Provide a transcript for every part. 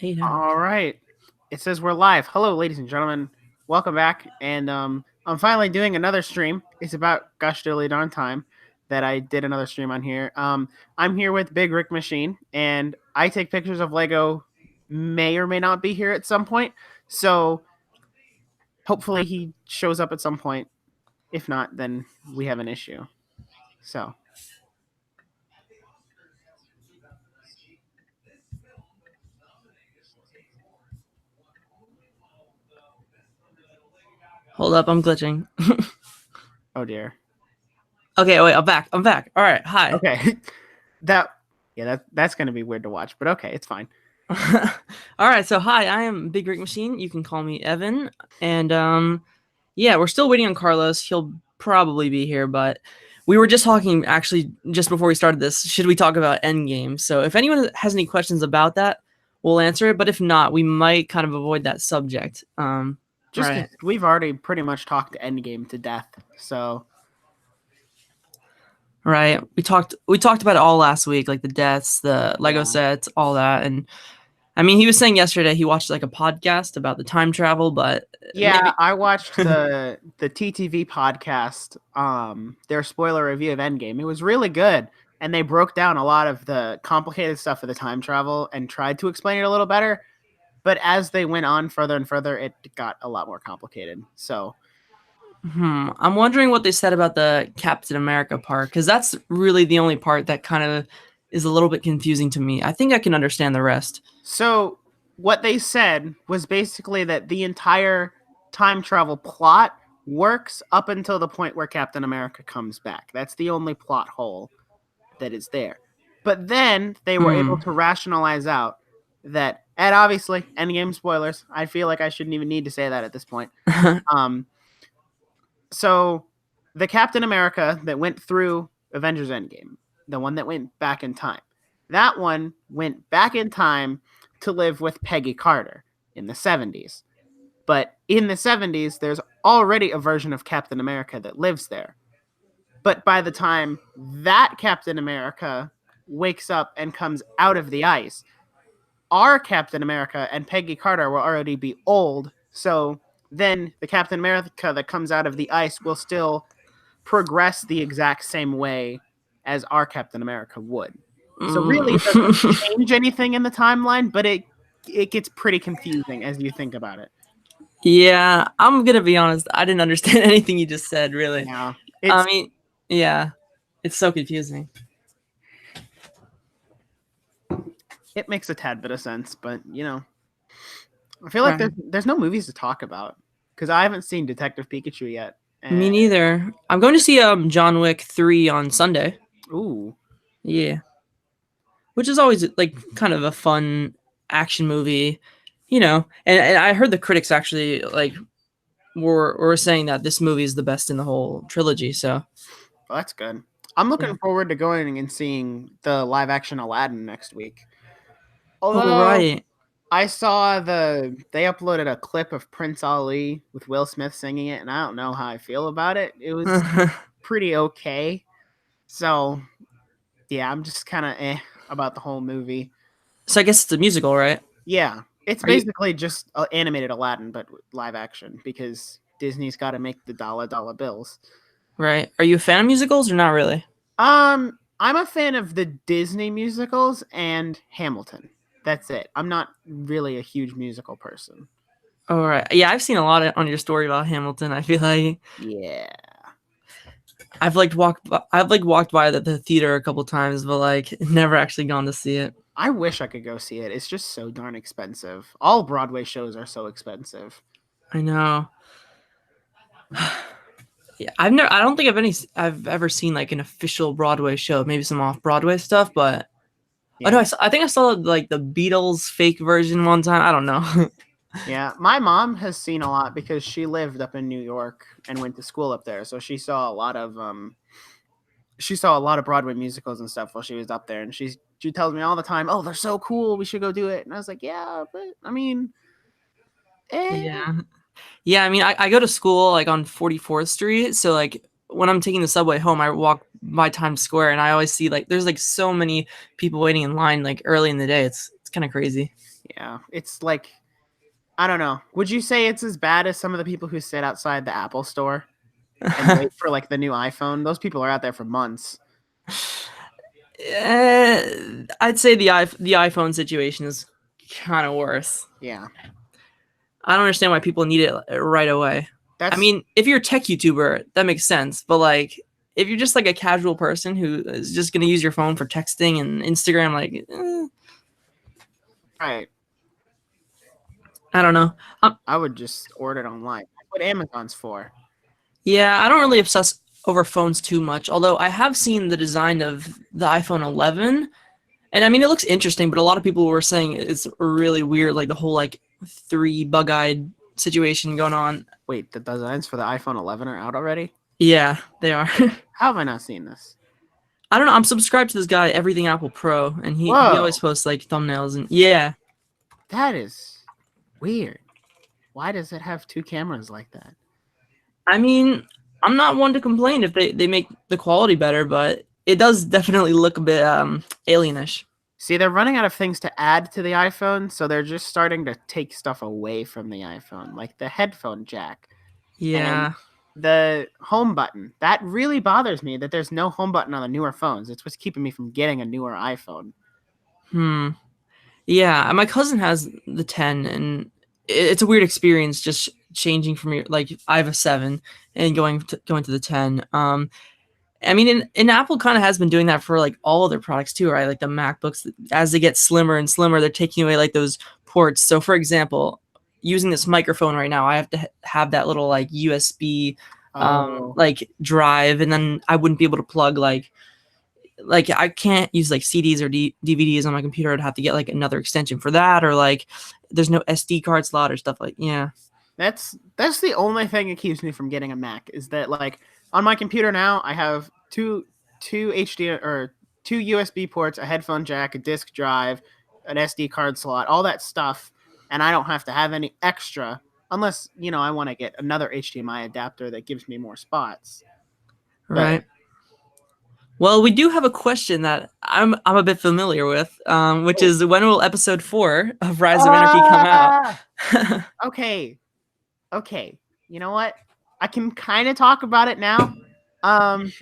8 hours. All right. It says we're live. Hello, ladies and gentlemen. Welcome back. And I'm finally doing another stream. It's about gosh dilly darn time that I did another stream on here. I'm here with Bigrickmachine, and I take pictures of Lego. May or may not be here at some point. So hopefully he shows up at some point. If not, then we have an issue. So Hold up, I'm glitching. oh dear. Okay, wait, I'm back. All right, hi. Okay. that's gonna be weird to watch, but okay, it's fine. All right, so hi, I am Bigrickmachine. You can call me Evan. And yeah, we're still waiting on Carlos. He'll probably be here, but we were just talking actually just before we started this. Should we talk about Endgame? So if anyone has any questions about that, we'll answer it. But if not, we might kind of avoid that subject. Just Right. 'cause we've already pretty much talked Endgame to death. So Right. We talked about it all last week, like the deaths, the Lego yeah. sets, all that. And I mean, he was saying yesterday he watched like a podcast about the time travel, but Yeah, maybe I watched the TTV podcast, their spoiler review of Endgame. It was really good, and they broke down a lot of the complicated stuff of the time travel and tried to explain it a little better. But as they went on further and further, it got a lot more complicated. So I'm wondering what they said about the Captain America part, because that's really the only part that kind of is a little bit confusing to me. I think I can understand the rest. So what they said was basically that the entire time travel plot works up until the point where Captain America comes back. That's the only plot hole that is there. But then they were able Hmm. to rationalize out that, and obviously, endgame spoilers. I feel like I shouldn't even need to say that at this point. Um, so the Captain America that went through Avengers Endgame, the one that went back in time, that one went back in time to live with Peggy Carter in the 70s. But in the 70s, there's already a version of Captain America that lives there. But by the time that Captain America wakes up and comes out of the ice, our Captain America and Peggy Carter will already be old. So then the Captain America that comes out of the ice will still progress the exact same way as our Captain America would. So really, it doesn't change anything in the timeline, but it gets pretty confusing as you think about it. Yeah, I'm gonna be honest. I didn't understand anything you just said, really. Yeah, I it's mean, yeah, it's so confusing. it makes a tad bit of sense, but I feel like Right. there's no movies to talk about because I haven't seen Detective Pikachu yet. Me And neither. I'm going to see John Wick 3 on Sunday. ooh, Yeah, which is always like kind of a fun action movie, you know. And I heard the critics actually like were saying that this movie is the best in the whole trilogy. So well, that's good. I'm yeah. looking forward to going and seeing the live action Aladdin next week. Oh Although right. I saw they uploaded a clip of Prince Ali with Will Smith singing it, and I don't know how I feel about it. It was pretty okay. So yeah, I'm just kind of about the whole movie. So I guess it's a musical, right? Yeah, it's Are you basically just animated Aladdin, but live action because Disney's got to make the dollar bills. right? Are you a fan of musicals or not really? I'm a fan of the Disney musicals and Hamilton. That's it. I'm not really a huge musical person. All right. Yeah, I've seen a lot on your story about Hamilton. I feel like Yeah. I've like walked by the theater a couple times, but like never actually gone to see it. I wish I could go see it. It's just so darn expensive. All Broadway shows are so expensive. I know. Yeah, I've never. I don't think I've ever seen like an official Broadway show. Maybe some off Broadway stuff, but oh no, Yeah. I think I saw like the Beatles fake version one time. I don't know. Yeah. My mom has seen a lot because she lived up in New York and went to school up there. So she saw a lot of Broadway musicals and stuff while she was up there, and she tells me all the time, "Oh, they're so cool. We should go do it." And I was like, "Yeah, but I mean, eh, Yeah. Yeah, I mean, I go to school like on 44th Street, so like when I'm taking the subway home, I walk by Times Square, and I always see like there's like so many people waiting in line like early in the day. It's kind of crazy. Yeah, it's like, I don't know. Would you say it's as bad as some of the people who sit outside the Apple store and wait for like the new iPhone? Those people are out there for months. I'd say the iPhone situation is kind of worse. Yeah, I don't understand why people need it right away. I that's mean, if you're a tech YouTuber, that makes sense. But like, if you're just like a casual person who is just gonna use your phone for texting and Instagram, like, right. I don't know. I would just order it online. That's what Amazon's for. Yeah, I don't really obsess over phones too much. Although I have seen the design of the iPhone 11, and I mean, it looks interesting. But a lot of people were saying it's really weird, like the whole like three bug-eyed situation going on. Wait, the designs for the iPhone 11 are out already? Yeah, they are. How have I not seen this? I don't know. I'm subscribed to this guy, Everything Apple Pro, and he always Whoa, posts like thumbnails and yeah. that is weird. Why does it have two cameras like that? I mean, I'm not one to complain if they make the quality better, but it does definitely look a bit alienish. See, they're running out of things to add to the iPhone, so they're just starting to take stuff away from the iPhone, like the headphone jack and Yeah. the home button. That really bothers me that there's no home button on the newer phones. It's what's keeping me from getting a newer iPhone. Hmm. Yeah. My cousin has the 10, and it's a weird experience just changing from your like I have a 7 and going to the 10. I mean, and Apple kind of has been doing that for like all of their products too, right? Like the MacBooks, as they get slimmer and slimmer, they're taking away like those ports. So, for example, using this microphone right now, I have to have that little like USB Oh, like drive, and then I wouldn't be able to plug like I can't use like CDs or DVDs on my computer. I'd have to get like another extension for that, or like there's no SD card slot or stuff like yeah. that's the only thing that keeps me from getting a Mac is that like on my computer now I have two HD or two USB ports, a headphone jack, a disk drive, an SD card slot, all that stuff, and I don't have to have any extra unless I want to get another HDMI adapter that gives me more spots. But Right. Well, we do have a question that I'm a bit familiar with, which oh, is when will episode 4 of Rise of Anarchy come out? ah, okay, okay, you know what? I can kind of talk about it now. Um,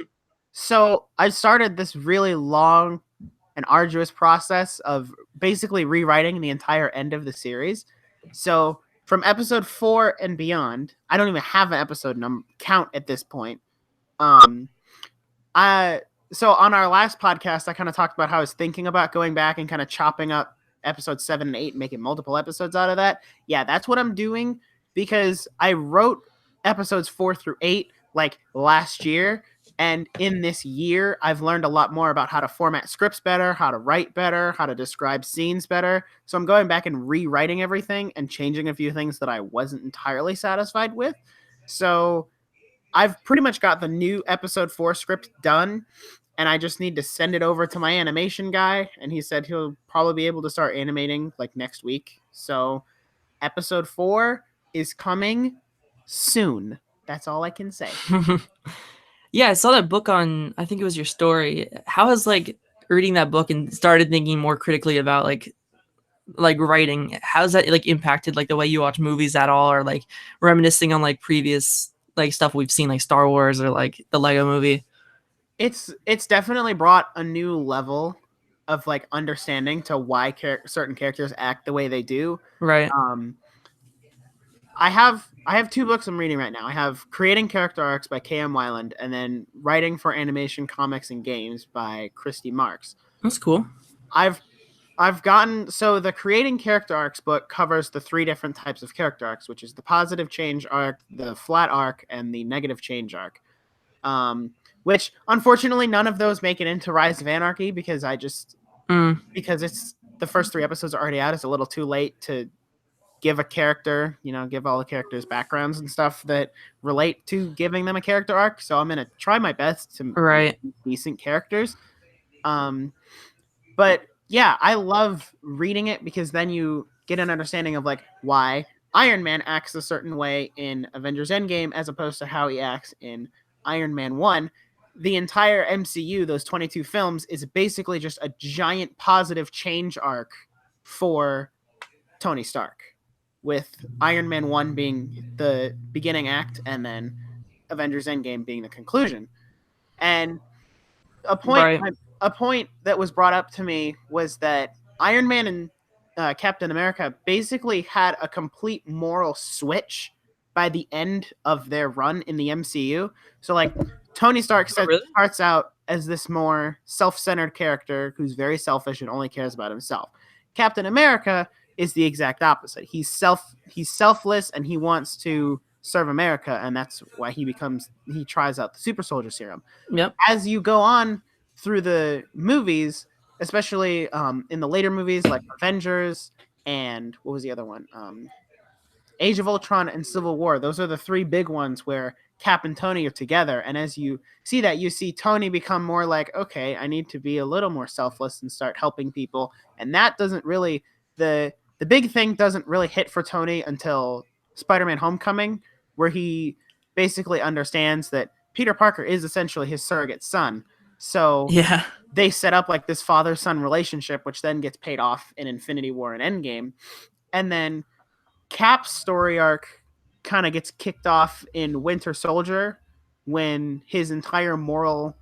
so I started this really long and arduous process of basically rewriting the entire end of the series. So from episode 4 and beyond, I don't even have an episode count at this point. Um, I so on our last podcast, I kind of talked about how I was thinking about going back and kind of chopping up episode 7 and 8 and making multiple episodes out of that. Yeah, that's what I'm doing because I wrote episodes 4 through 8 like last year. And in this year, I've learned a lot more about how to format scripts better, how to write better, how to describe scenes better. So I'm going back and rewriting everything and changing a few things that I wasn't entirely satisfied with. So I've pretty much got the new episode 4 script done, and I just need to send it over to my animation guy, and he said he'll probably be able to start animating like next week. So episode 4 is coming soon. That's all I can say. Yeah, I saw that book on I think it was your story. How has like reading that book and started thinking more critically about like writing, how's that like impacted like the way you watch movies at all, or like reminiscing on like previous like stuff we've seen like Star Wars or like the Lego movie? It's definitely brought a new level of like understanding to why certain characters act the way they do. Right. Um, I have two books I'm reading right now. I have Creating Character Arcs by K.M. Weiland, and then Writing for Animation, Comics, and Games by Christy Marks. That's cool. I've I've gotten so the Creating Character Arcs book covers the three different types of character arcs, which is the positive change arc, the flat arc, and the negative change arc. Which unfortunately none of those make it into Rise of Anarchy because Mm, because it's the first three episodes are already out. It's a little too late to give a character, give all the characters backgrounds and stuff that relate to giving them a character arc. So I'm gonna try my best to right. make decent characters. Um, but yeah, I love reading it because then you get an understanding of like why Iron Man acts a certain way in Avengers Endgame as opposed to how he acts in Iron Man 1. the entire MCU, those 22 films, is basically just a giant positive change arc for Tony Stark, with Iron Man 1 being the beginning act and then Avengers Endgame being the conclusion. And a point Right. a point that was brought up to me was that Iron Man and Captain America basically had a complete moral switch by the end of their run in the MCU. So like Tony Stark Oh, really? starts out as this more self-centered character who's very selfish and only cares about himself. Captain America is the exact opposite. He's selfless and he wants to serve America, and that's why he tries out the super soldier serum. Yep. As you go on through the movies, especially in the later movies like Avengers and what was the other one? Age of Ultron and Civil War. Those are the three big ones where Cap and Tony are together. And as you see that, you see Tony become more like, okay, I need to be a little more selfless and start helping people. And that doesn't really the big thing doesn't really hit for Tony until Spider-Man Homecoming, where he basically understands that Peter Parker is essentially his surrogate son. So Yeah. they set up like this father-son relationship, which then gets paid off in Infinity War and Endgame. And then Cap's story arc kind of gets kicked off in Winter Soldier when his entire moral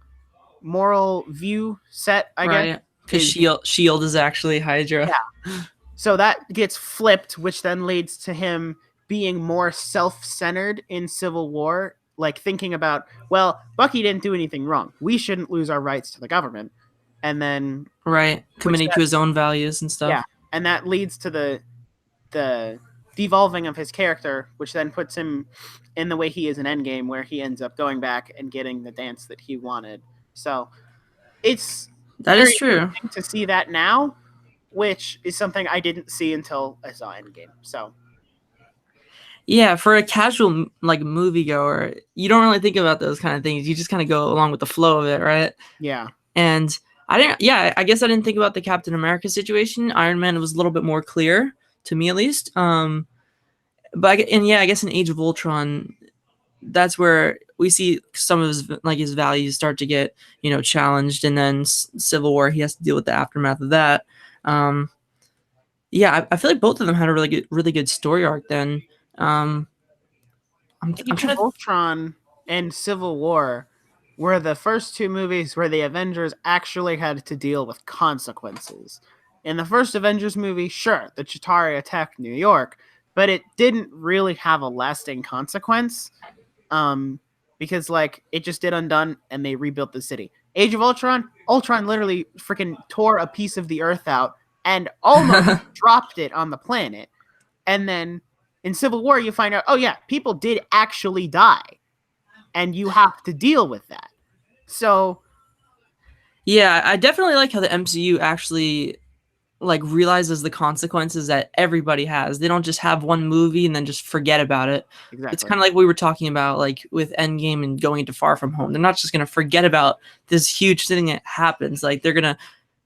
view set, I guess. Right. Because Shield is actually Hydra. Yeah. So that gets flipped, which then leads to him being more self-centered in Civil War, like thinking about, well, Bucky didn't do anything wrong. We shouldn't lose our rights to the government. And then Right. Committing to his own values and stuff. Yeah. And that leads to the devolving of his character, which then puts him in the way he is in Endgame, where he ends up going back and getting the dance that he wanted. So it's That is true. interesting to see that now, which is something I didn't see until I saw Endgame. So Yeah, for a casual like moviegoer, you don't really think about those kind of things. You just kind of go along with the flow of it, right? yeah, And I guess I didn't think about the Captain America situation. Iron Man was a little bit more clear to me, at least. I guess in Age of Ultron, that's where we see some of his values start to get challenged, and then Civil War, he has to deal with the aftermath of that. I feel like both of them had a really good story arc. Then I'm trying to. Ultron and Civil War were the first two movies where the Avengers actually had to deal with consequences. In the first Avengers movie, sure, the Chitauri attacked New York, but it didn't really have a lasting consequence, because like it just did undone and they rebuilt the city. Age of Ultron literally freaking tore a piece of the Earth out and almost dropped it on the planet, and then in Civil War, you find out, oh yeah, people did actually die, and you have to deal with that. So, yeah, I definitely like how the MCU actually like realizes the consequences that everybody has. They don't just have one movie and then just forget about it. exactly. It's kind of like we were talking about, like with Endgame and going into Far From Home. They're not just gonna forget about this huge thing that happens. Like they're gonna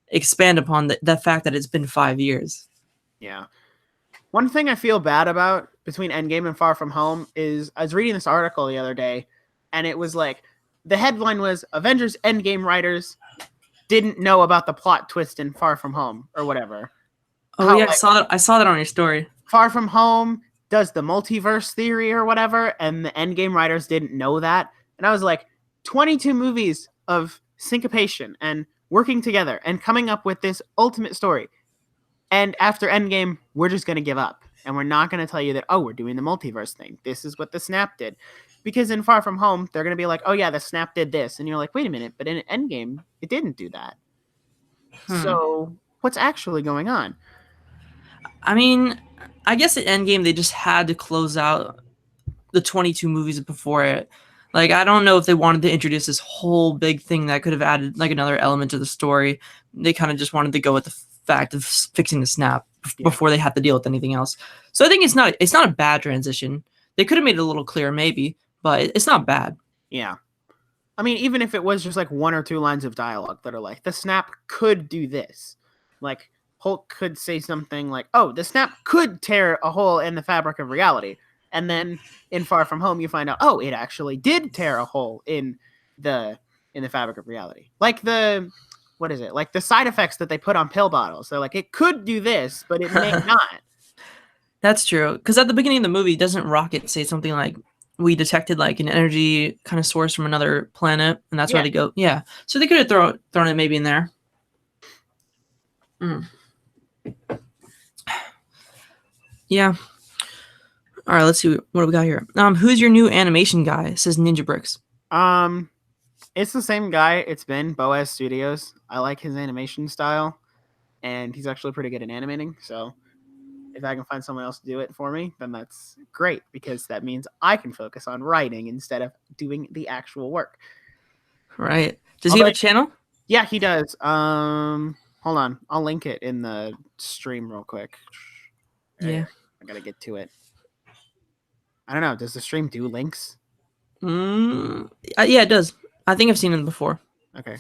expand upon the fact that it's been 5 years. Yeah. One thing I feel bad about between Endgame and Far From Home is I was reading this article the other day, and it was like the headline was Avengers Endgame writers didn't know about the plot twist in Far From Home or whatever. Oh yeah, I saw that on your story. Far From Home does the multiverse theory or whatever, and the Endgame writers didn't know that. And I was like, 22 movies of syncopation and working together and coming up with this ultimate story. And after Endgame, we're just going to give up. And we're not going to tell you that, oh, we're doing the multiverse thing. This is what the snap did. Because in Far From Home, they're going to be like, oh, yeah, the snap did this. And you're like, wait a minute. But in Endgame, it didn't do that. So what's actually going on? I mean, I guess at Endgame, they just had to close out the 22 movies before it. Like, I don't know if they wanted to introduce this whole big thing that could have added like another element to the story. They kind of just wanted to go with the fact of fixing the snap before they had to deal with anything else. So I think it's not a bad transition. They could have made it a little clearer maybe, but it's not bad. Yeah. I mean, even if it was just like one or two lines of dialogue that are like, the snap could do this. Like, Hulk could say something like, oh, the snap could tear a hole in the fabric of reality. And then in Far From Home, you find out, oh, it actually did tear a hole in the in the fabric of reality. Like what is it? Like the side effects that they put on pill bottles. They're like, it could do this, but it may not. That's true. Because at the beginning of the movie, doesn't Rocket say something like, "We detected like an energy kind of source from another planet," and that's why they go. Yeah. So they could have thrown it maybe in there. Yeah. All right. Let's see what do we got here. Who's your new animation guy? It says Ninja Bricks. It's the same guy. It's been Boaz Studios. I like his animation style, and he's actually pretty good at animating. So if I can find someone else to do it for me, then that's great, because that means I can focus on writing instead of doing the actual work. Right. Does he have a channel? Yeah, he does. Hold on. I'll link it in the stream real quick. Yeah. I gotta get to it. I don't know. Does the stream do links? Yeah, it does. I think I've seen it before. Okay.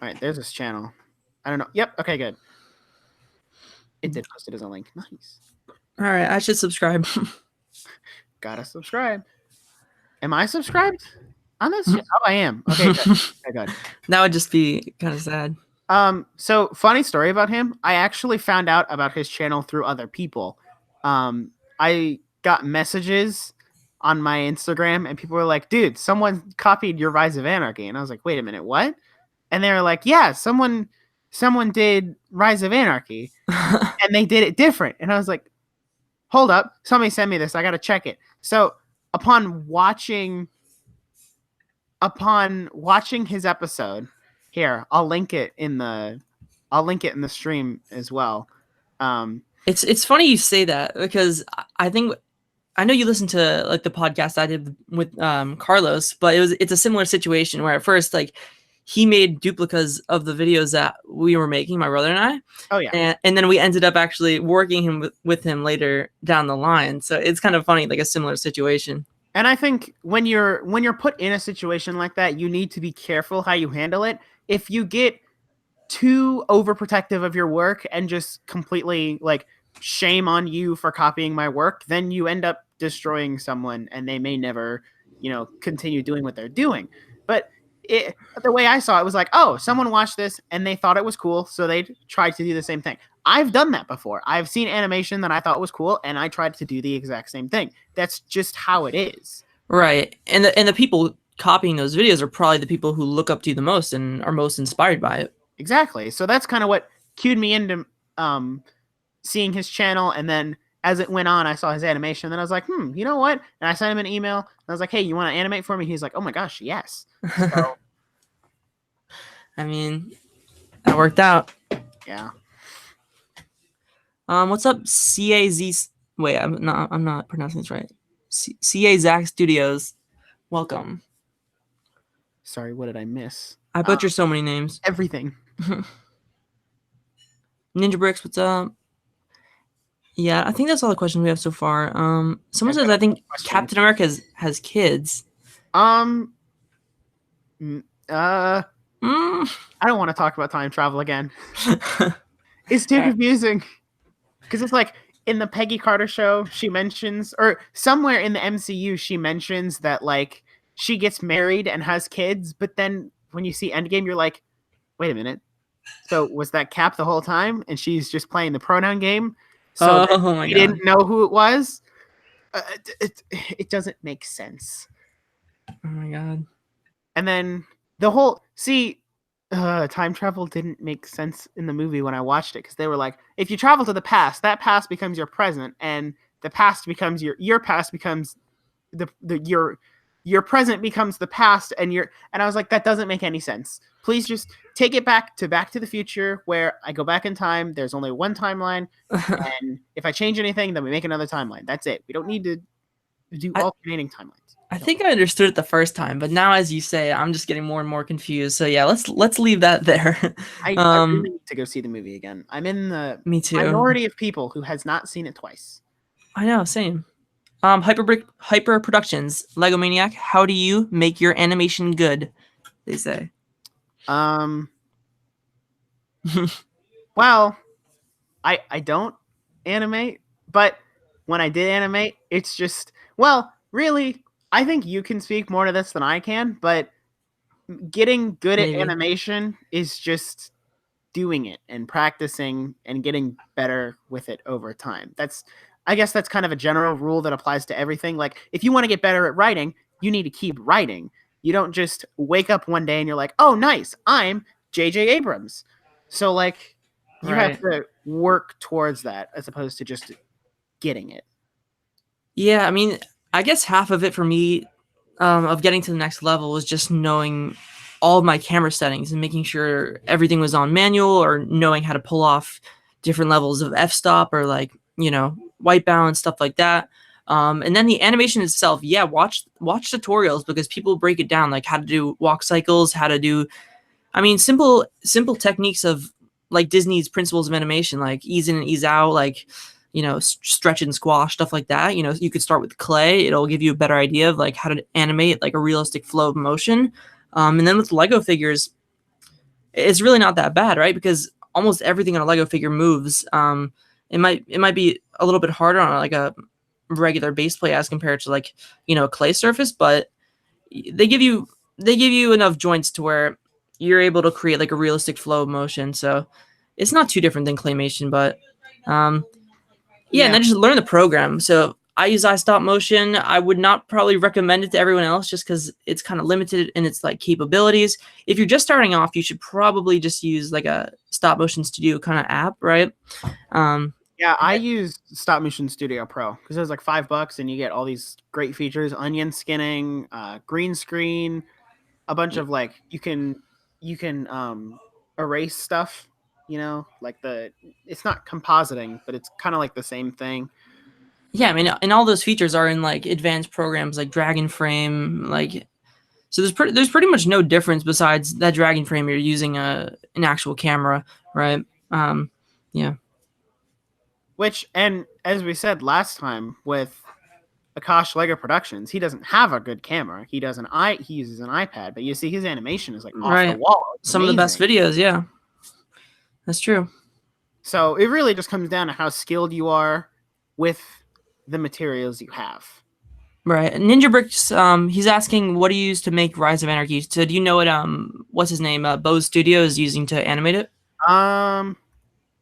All right, there's his channel. I don't know. Yep. Okay, good. It did post it as a link. Nice. All right, I should subscribe. Gotta subscribe. Am I subscribed on this? Oh, I am. Okay, good. Okay, good. That would just be kind of sad. So funny story about him. I actually found out about his channel through other people. I got messages on my Instagram, and people were like, "Dude, someone copied your Rise of Anarchy," and I was like, "Wait a minute, what?" And they were like, "Yeah, someone did Rise of Anarchy, and they did it different." And I was like, "Hold up, somebody sent me this. I gotta check it." So upon watching his episode, here I'll link it in the stream as well. It's funny you say that, because I know you listened to like the podcast I did with Carlos, but it's a similar situation where at first like he made duplicas of the videos that we were making, my brother and I. Oh yeah. And then we ended up actually working with him later down the line. So it's kind of funny, like a similar situation. And I think when you're put in a situation like that, you need to be careful how you handle it. If you get too overprotective of your work and just completely like, shame on you for copying my work, then you end up destroying someone, and they may never, continue doing what they're doing. But the way I saw it was like, oh, someone watched this and they thought it was cool, so they tried to do the same thing. I've done that before. I've seen animation that I thought was cool, and I tried to do the exact same thing. That's just how it is. Right. And the people copying those videos are probably the people who look up to you the most and are most inspired by it. Exactly. So that's kind of what cued me into seeing his channel, and then as it went on, I saw his animation, and then I was like, you know what? And I sent him an email, and I was like, hey, you want to animate for me? He's like, oh my gosh, yes. So, I mean, that worked out. Yeah. What's up, CAZ? Wait, I'm not pronouncing this right. CAZ Studios. Welcome. Sorry, what did I miss? I butcher so many names. Everything. Ninja Bricks, what's up? Yeah, I think that's all the questions we have so far. Someone says I think Captain America has kids. I don't want to talk about time travel again. It's too confusing. Because it's like in the Peggy Carter show, she mentions, or somewhere in the MCU, she mentions that like she gets married and has kids, but then when you see Endgame, you're like, wait a minute. So was that Cap the whole time, and she's just playing the pronoun game? So he didn't know who it was. It doesn't make sense. Oh my god! And then the whole time travel didn't make sense in the movie when I watched it, because they were like, if you travel to the past, that past becomes your present, and the past becomes your past becomes your present becomes the past, and I was like, that doesn't make any sense. Please just take it back to the Future, where I go back in time. There's only one timeline, and if I change anything, then we make another timeline. That's it. We don't need to do alternating timelines. I think I understood it the first time, but now as you say, I'm just getting more and more confused. So yeah, let's leave that there. I really need to go see the movie again. I'm in the minority of people who has not seen it twice. I know, same. Hyper Productions, Lego Maniac. How do you make your animation good? They say. Well, I don't animate, but when I did animate, it's just, well, really, I think you can speak more to this than I can, but getting good at Maybe. animation is just doing it and practicing and getting better with it over time. I guess that's kind of a general rule that applies to everything. Like if you want to get better at writing, you need to keep writing. You don't just wake up one day and you're like, "Oh, nice. I'm JJ Abrams." So like you have Right. to work towards that as opposed to just getting it. Yeah, I mean, I guess half of it for me, of getting to the next level was just knowing all of my camera settings and making sure everything was on manual, or knowing how to pull off different levels of f-stop, or like, white balance, stuff like that. And then the animation itself, yeah, watch tutorials, because people break it down, like how to do walk cycles, how to do, I mean, simple techniques of like Disney's principles of animation, like ease in and ease out, like stretch and squash, stuff like that. You could start with clay; it'll give you a better idea of like how to animate like a realistic flow of motion. And then with Lego figures, it's really not that bad, right? Because almost everything on a Lego figure moves. It might be a little bit harder on like a regular base plate as compared to like a clay surface, but they give you they give you enough joints to where you're able to create like a realistic flow of motion. So it's not too different than claymation, but um, yeah, and Yeah. then just learn the program. So I use iStop Motion. I would not probably recommend it to everyone else, just because it's kind of limited in its like capabilities. If you're just starting off, you should probably just use like a stop motion studio kind of app, right? Um, Yeah, I use Stop Motion Studio Pro because it's like $5 and you get all these great features: onion skinning, green screen, a bunch of like you can erase stuff. Like it's not compositing, but it's kind of like the same thing. yeah, I mean, and all those features are in like advanced programs like Dragon Frame, like so. There's pretty much no difference besides that Dragon Frame. You're using an actual camera, right? Yeah. Which, and as we said last time with Akash Lego Productions, he doesn't have a good camera. He uses an iPad, but you see his animation is like off the Right. wall. It's Some of the best amazing. videos, yeah. That's true. So it really just comes down to how skilled you are with the materials you have. Right. Ninja Bricks, he's asking what do you use to make Rise of Anarchy? So do you know what what's his name? Bose Studio is using to animate it? Um,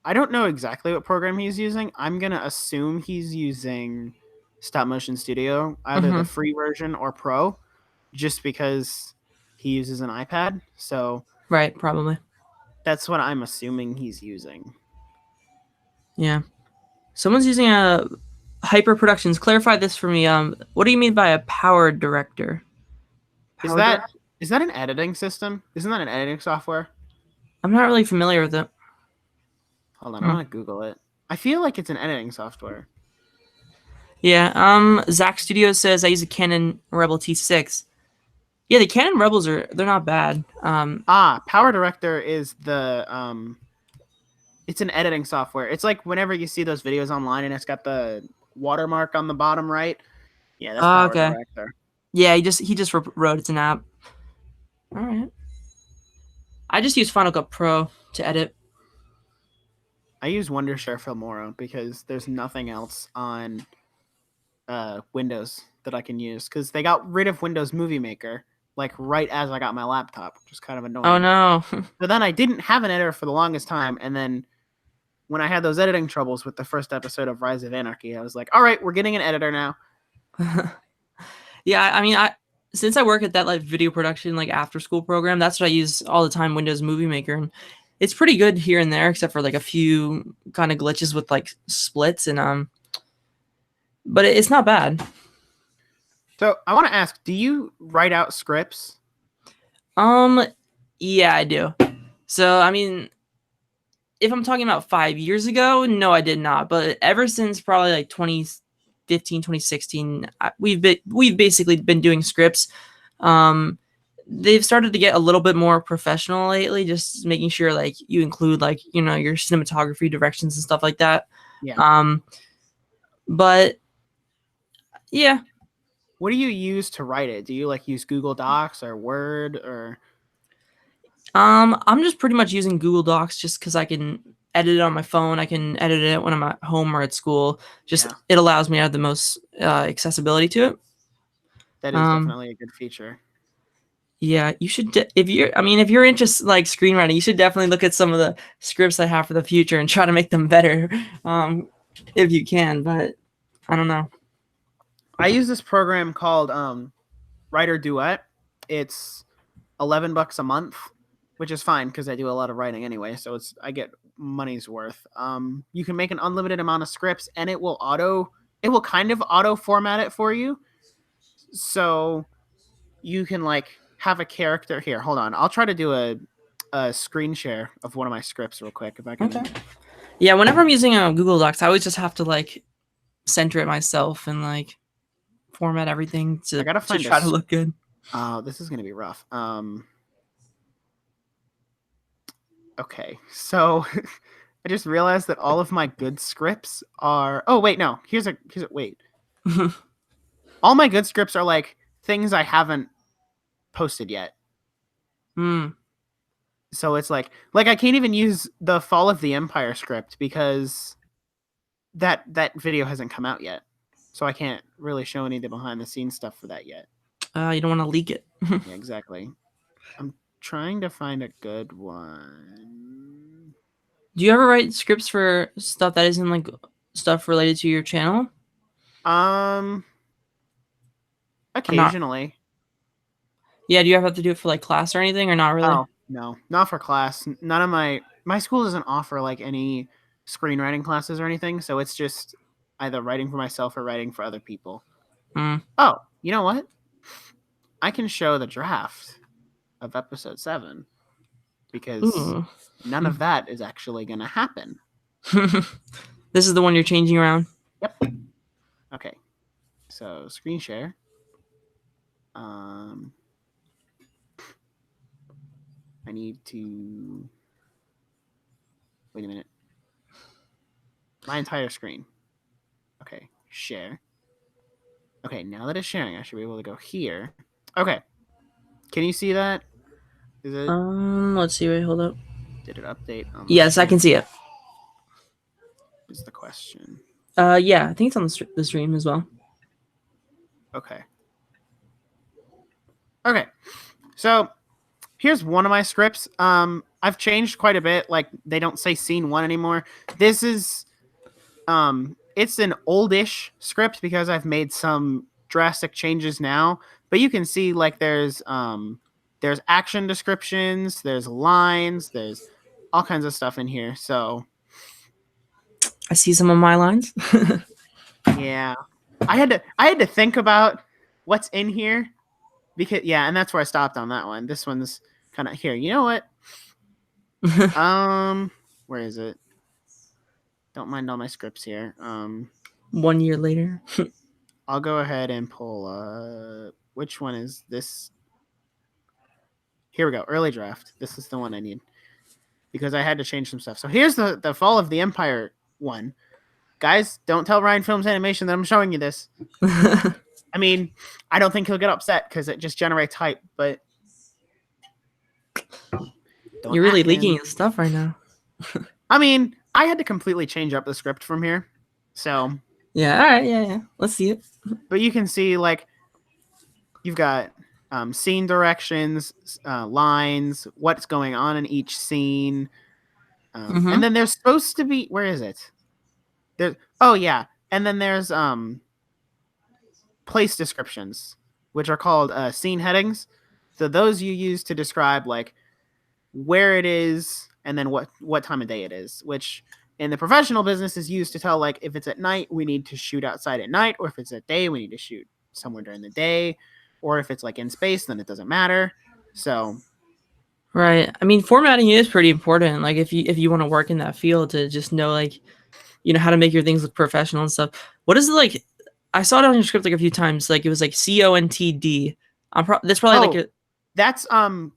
I don't know exactly what program he's using. I'm gonna assume he's using Stop Motion Studio, either the Mm-hmm. free version or Pro, just because he uses an iPad. So Right, probably. that's what I'm assuming he's using. Yeah. Someone's using a Hyper Productions. Clarify this for me. What do you mean by a power director? Is Power that director? is that an editing system? Isn't that an editing software? I'm not really familiar with it. Hold on, I'm Hmm. gonna Google it. I feel like it's an editing software. Yeah. Zach Studio says I use a Canon Rebel T6. Yeah, the Canon Rebels they're not bad. Power Director is the it's an editing software. It's like whenever you see those videos online and it's got the watermark on the bottom right. Yeah, that's Power Okay. Director. Yeah, he just wrote it's an app. All right. I just use Final Cut Pro to edit. I use Wondershare Filmora because there's nothing else on Windows that I can use because they got rid of Windows Movie Maker like right as I got my laptop, which is kind of Oh annoying. no. So then I didn't have an editor for the longest time, and then when I had those editing troubles with the first episode of Rise of Anarchy, I was like, "All right, we're getting an editor now." Yeah, I mean, I since I work at that like video production like after school program, that's what I use all the time. Windows Movie Maker, and it's pretty good here and there, except for like a few kind of glitches with like splits and but it's not bad. So I want to ask: do you write out scripts? Um, yeah, I do. So I mean, if I'm talking about 5 years ago, no, I did not. But ever since probably like 2015, 2016, we've basically been doing scripts. Um, they've started to get a little bit more professional lately, just making sure like you include like your cinematography directions and stuff like that. Yeah. Um, but yeah, What do you use to write it? Do you like use Google Docs or Word or? I'm just pretty much using Google Docs just because I can edit it on my phone. I can edit it when I'm at home or at school. Just Yeah. it allows me to have the most accessibility to it. That is Um, definitely a good feature. yeah, you should if you're I mean if you're interested like screenwriting, you should definitely look at some of the scripts I have for the future and try to make them better, if you can. But I don't know. I use this program called Writer Duet. It's $11 a month, which is fine because I do a lot of writing anyway, so I get money's worth. You can make an unlimited amount of scripts, and it will kind of auto format it for you, so you can like have a character here. Hold on, I'll try to do a screen share of one of my scripts real quick if I can. Okay. Yeah, whenever I'm using Google Docs, I always just have to like center it myself and like format everything I to gotta find try to this. look good. Oh, this is gonna be rough. Okay, so I just realized that all of my good scripts are. Oh wait, no. Wait. All my good scripts are like things I haven't posted yet. Hmm. So it's like I can't even use the Fall of the Empire script because that video hasn't come out yet. So I can't really show any of the behind the scenes stuff for that yet. You don't want to leak it. Yeah, exactly. I'm trying to find a good one. Do you ever write scripts for stuff that isn't like stuff related to your channel? Um, Or not? occasionally. Yeah, do you ever have to do it for like class or anything, or not really? Oh, no, not for class. None of my school doesn't offer like any screenwriting classes or anything, so it's just either writing for myself or writing for other people. Mm. Oh, you know what? I can show the draft of episode 7 because Ooh. none of that is actually going to happen. This is the one you're changing around. Yep. Okay. So, screen share. I need to wait a minute. My entire screen. Okay, share. Okay, now that it's sharing, I should be able to go here. Okay. Can you see that? Is it Let's see. Wait, hold up. did it update on the Yes, I stream? can see it. Is the question. Yeah, I think it's on the stream as well. Okay. Okay. So here's one of my scripts. I've changed quite a bit. Like they don't say scene 1 anymore. This is it's an oldish script because I've made some drastic changes now. But you can see like there's action descriptions, there's lines, there's all kinds of stuff in here. So I see some of my lines. yeah. I had to think about what's in here because yeah, and that's where I stopped on that one. This one's kind of here. You know what? Where is it? Don't mind all my scripts here. 1 year later. I'll go ahead and pull which one is this? Here we go. Early draft. This is the one I need because I had to change some stuff. So here's the Fall of the Empire one. Guys, don't tell Ryan Films Animation that I'm showing you this. I mean, I don't think he'll get upset because it just generates hype, but You're really leaking his stuff right now. I mean, I had to completely change up the script from here. So yeah, all right, yeah. Let's see it. But you can see like you've got scene directions, lines, what's going on in each scene, and then there's supposed to be where is it? There's and then there's place descriptions, which are called scene headings. So those you use to describe like where it is and then what time of day it is, which in the professional business is used to tell like if it's at night we need to shoot outside at night, or if it's at day we need to shoot somewhere during the day, or if it's like in space then it doesn't matter. So right. I mean, formatting is pretty important. Like if you want to work in that field to just know like how to make your things look professional and stuff. What is it like? I saw it on your script like a few times. Like it was like CONTD. That's probably like a. That's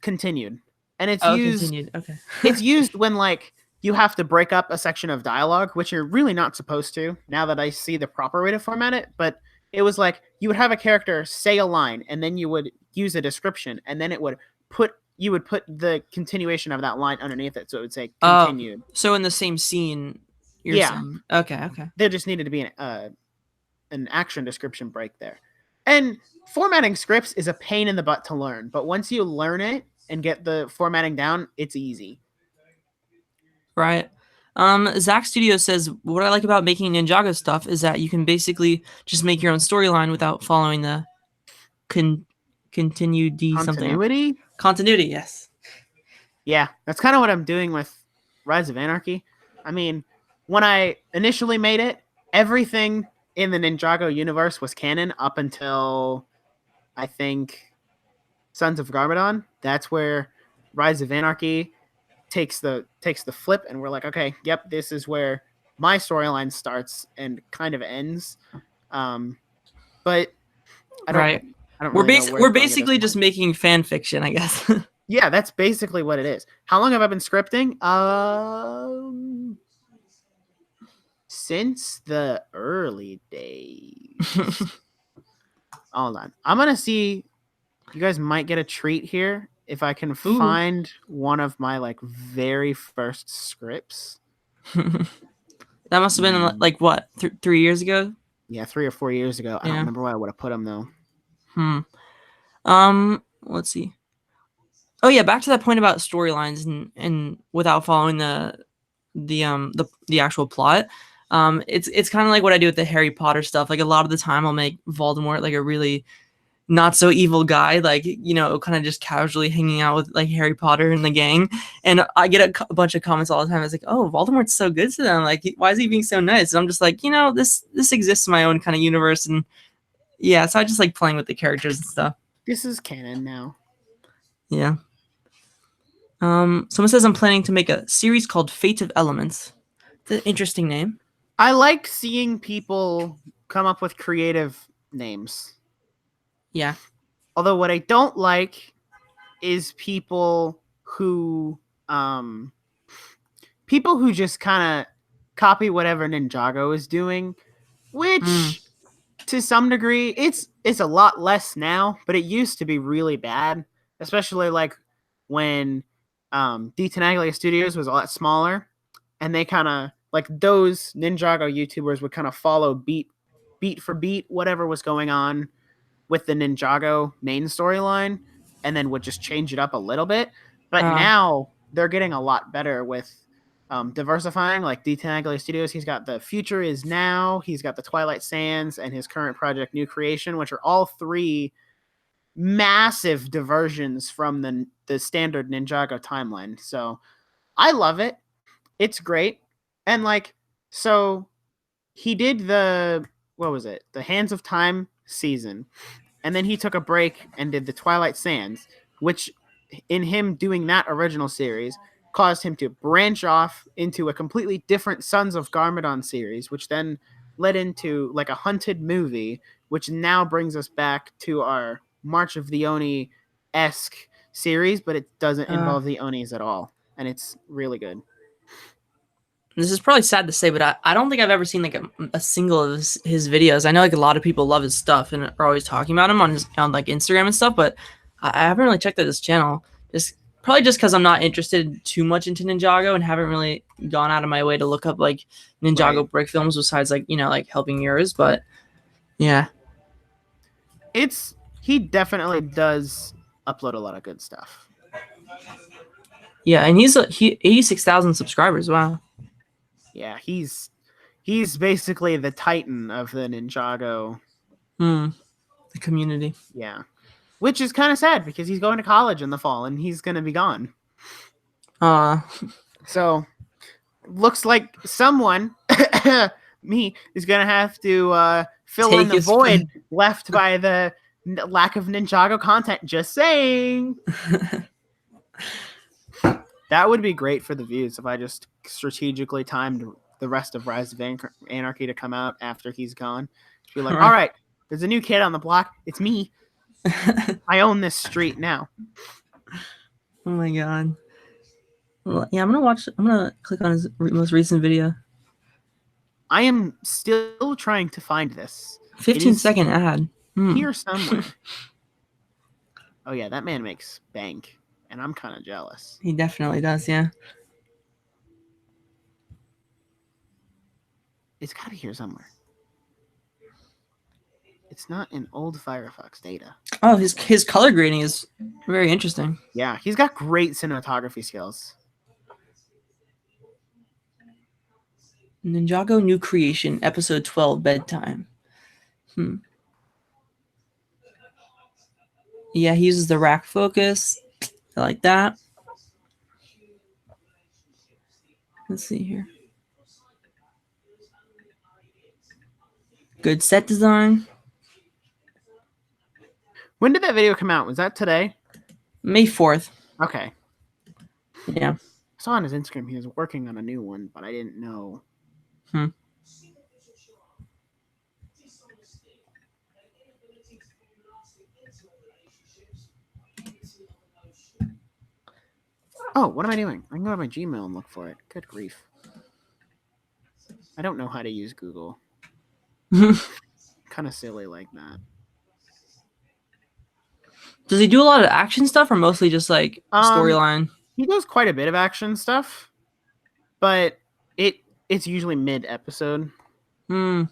continued, and it's used. Continued. Okay. It's used when like you have to break up a section of dialogue, which you're really not supposed to. Now that I see the proper way to format it, but it was like you would have a character say a line, and then you would use a description, and then you would put the continuation of that line underneath it, so it would say continued. So in the same scene, you're saying. Okay. There just needed to be an action description break there. And formatting scripts is a pain in the butt to learn, but once you learn it and get the formatting down, it's easy. Right. Zach Studio says, what I like about making Ninjago stuff is that you can basically just make your own storyline without following the con- continuity something. Continuity? Continuity, yes. Yeah, that's kind of what I'm doing with Rise of Anarchy. I mean, when I initially made it, everything in the Ninjago universe was canon up until I think Sons of Garmadon. That's where Rise of Anarchy takes the flip, and we're like, okay, yep, this is where my storyline starts and kind of ends. Um, but I don't Right. I don't We're really know basic where it's we're going at this basically just point. making fan fiction, I guess. Yeah, that's basically what it is. How long have I been scripting? Since the early days. Hold on. I'm gonna see. You guys might get a treat here if I can Ooh. find one of my like very first scripts. That must have been like what, 3 years ago? Yeah, 3 or 4 years ago. I don't Yeah. remember where I would have put them though. Hmm. Let's see. Oh yeah, back to that point about storylines and without following the actual plot. It's kind of like what I do with the Harry Potter stuff. Like a lot of the time, I'll make Voldemort like a really not so evil guy, like kind of just casually hanging out with like Harry Potter and the gang. And I get a bunch of comments all the time. It's like, oh, Voldemort's so good to them. Like, why is he being so nice? And I'm just like, this exists in my own kind of universe, and yeah, so I just like playing with the characters and stuff. This is canon now. Yeah. Someone says I'm planning to make a series called Fate of Elements. It's an interesting name. I like seeing people come up with creative names. Yeah. Although what I don't like is um people who just kind of copy whatever Ninjago is doing, Mm. which to some degree it's a lot less now, but it used to be really bad, especially like when Detenaglia Studios was a lot smaller, and they kind of like those Ninjago YouTubers would kind of follow beat for beat whatever was going on with the Ninjago main storyline, and then would just change it up a little bit. But Uh, now they're getting a lot better with diversifying. Like Detenaglia Studios, he's got the Future Is Now, he's got the Twilight Sands, and his current project New Creation, which are all three massive diversions from the standard Ninjago timeline. So I love it. It's great. And like, so he did the what was it? The Hands of Time season, and then he took a break and did the Twilight Sands, which in him doing that original series caused him to branch off into a completely different Sons of Garmadon series, which then led into like a hunted movie, which now brings us back to our March of the Oni esque series, but it doesn't uh, involve the Onis at all, and it's really good. this is probably sad to say, but I don't think I've ever seen like a single of his videos. I know like a lot of people love his stuff and are always talking about him on like Instagram and stuff, but I haven't really checked out his channel. Just probably just because I'm not interested too much into Ninjago and haven't really gone out of my way to look up like Right. Ninjago break films besides like like helping yours. But yeah, He definitely does upload a lot of good stuff. yeah, and he 86,000 subscribers. Wow. Yeah, he's basically the titan of the Ninjago. Hmm. The community. Yeah. Which is kind of sad because he's going to college in the fall and he's going to be gone. Uh, So, looks like someone me is going to have to fill in take the his. void left by the lack of Ninjago content. Just saying. That would be great for the views if I just strategically timed the rest of Rise of Anarchy to come out after he's gone. Just be like, all Right. right, there's a new kid on the block. It's me. I own this street now. Oh my god. Well, yeah, I'm gonna watch. I'm gonna click on his most recent video. I am still trying to find this. It 15 is second ad. Hmm. here somewhere. Oh yeah, that man makes bank, and I'm kind of jealous. He definitely does. Yeah. It's got to be here somewhere. It's not in old Firefox data. Oh, his color grading is very interesting. Yeah, he's got great cinematography skills. Ninjago New Creation, episode 12, bedtime. Yeah, he uses the rack focus. I like that. Let's see here. Good set design. When did that video come out? Was that today? May 4th. Okay. Yeah. I saw on his Instagram he was working on a new one, but I didn't know. Oh, what am I doing? I can go to my Gmail and look for it. Good grief. I don't know how to use Google. Kind of silly like that. Does he do a lot of action stuff or mostly just like storyline? He does quite a bit of action stuff, but it's usually mid-episode. He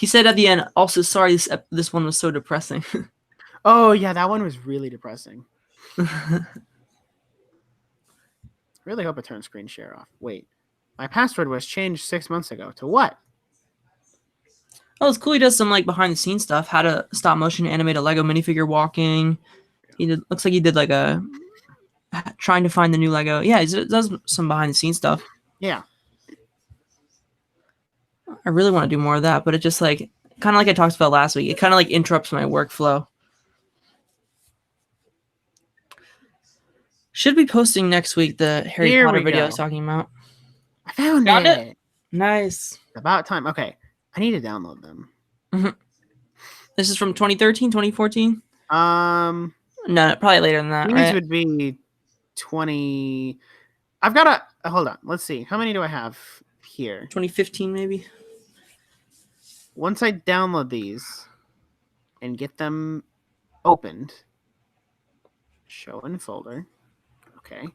said at the end, also, sorry, this one was so depressing. Oh, yeah, that one was really depressing. Really hope I turn screen share off. Wait, my password was changed 6 months ago. To what? Oh, it's cool. He does some like behind the scenes stuff. How to stop motion animate a Lego minifigure walking. Looks like he did like a trying to find the new Lego. Yeah, he does some behind the scenes stuff. Yeah. I really want to do more of that, but it just like kind of like I talked about last week. It kind of like interrupts my workflow. Should be posting next week the Harry Here Potter we video I go. was talking about. I found Found it. it. Nice. About time. Okay, I need to download them. This is from 2013, 2014? No, probably later than that, these right? would be 20. I've got a hold on. Let's see. How many do I have here? 2015 maybe. Once I download these and get them opened, show in folder. Okay.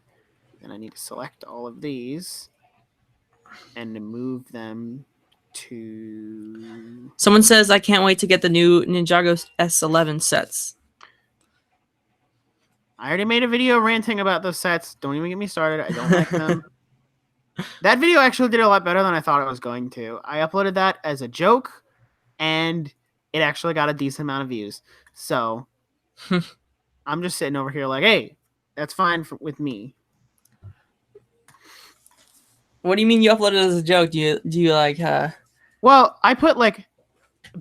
Then I need to select all of these and move them to... Someone says, I can't wait to get the new Ninjago S11 sets. I already made a video ranting about those sets. Don't even get me started. I don't like them. That video actually did a lot better than I thought it was going to. I uploaded that as a joke, and it actually got a decent amount of views. So I'm just sitting over here like, hey, that's fine with me. What do you mean you uploaded it as a joke? Do you like Well, I put like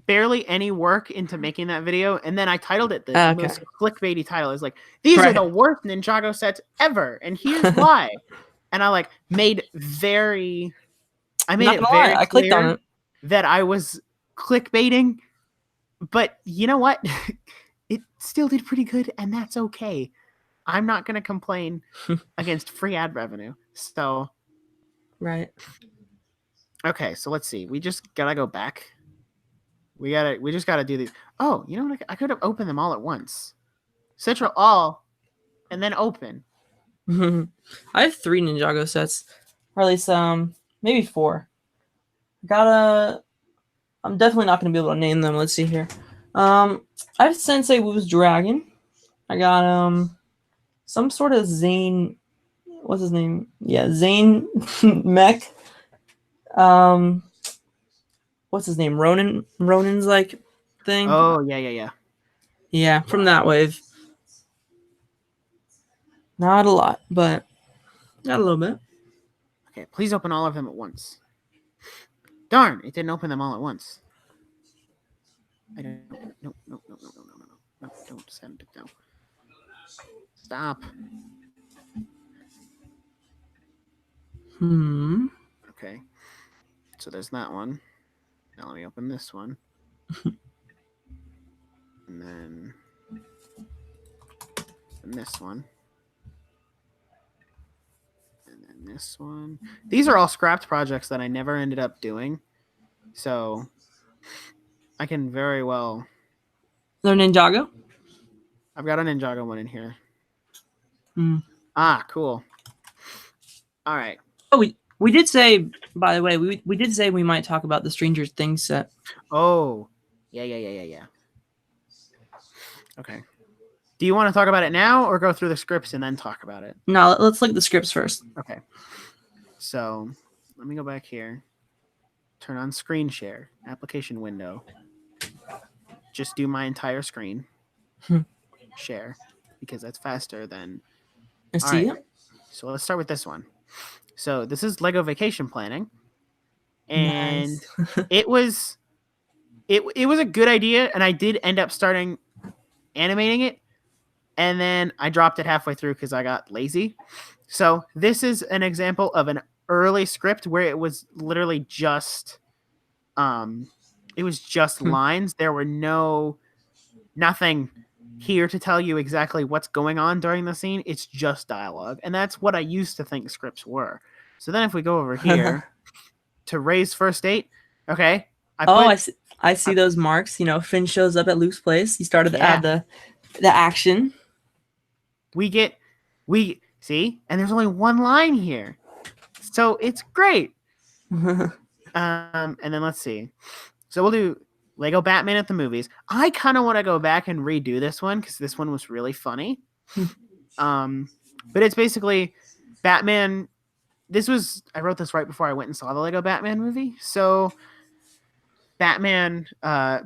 barely any work into making that video, and then I titled it the most clickbaity title. It's like, these are the worst Ninjago sets ever, and here's why. And I like made it very clear that I was clickbaiting, but you know what? It still did pretty good, and that's okay. I'm not gonna complain against free ad revenue. So right. Okay, so let's see. We just gotta go back. We just gotta do these. Oh, you know what? I could have opened them all at once. Central all, and then open. I have 3 Ninjago sets, or at least maybe 4. I'm definitely not gonna be able to name them. Let's see here. I have Sensei Wu's Dragon. I got some sort of Zane. What's his name? Yeah, Zane Mech. What's his name? Ronin's like thing. Oh yeah. Yeah, from that wave. Not a lot, but got a little bit. Okay, please open all of them at once. Darn, it didn't open them all at once. I don't. No. Don't send it. No. Stop. Okay. So there's that one. Now let me open this one. And then this one. And then this one. These are all scrapped projects that I never ended up doing. So I can very well... They're Ninjago? I've got a Ninjago one in here. Mm. Ah, cool. All right. Oh, We did say, by the way, we did say we might talk about the Stranger Things set. Oh, yeah. Okay. Do you want to talk about it now or go through the scripts and then talk about it? No, let's look at the scripts first. Okay. So let me go back here. Turn on screen share, application window. Just do my entire screen. Share, because that's faster than. I All see right. it. So let's start with this one. So this is Lego Vacation Planning, and Nice. it was a good idea, and I did end up starting animating it, and then I dropped it halfway through because I got lazy. So this is an example of an early script where it was literally just lines. There were nothing here to tell you exactly what's going on during the scene. It's just dialogue, and that's what I used to think scripts were. So then if we go over here to Ray's first date, okay, I see those marks. You know, Finn shows up at Luke's place. He started to add the action. We see, and there's only one line here, so it's great. And then let's see. So we'll do Lego Batman at the movies. I kind of want to go back and redo this one because this one was really funny. But it's basically Batman. I wrote this right before I went and saw the Lego Batman movie. So Batman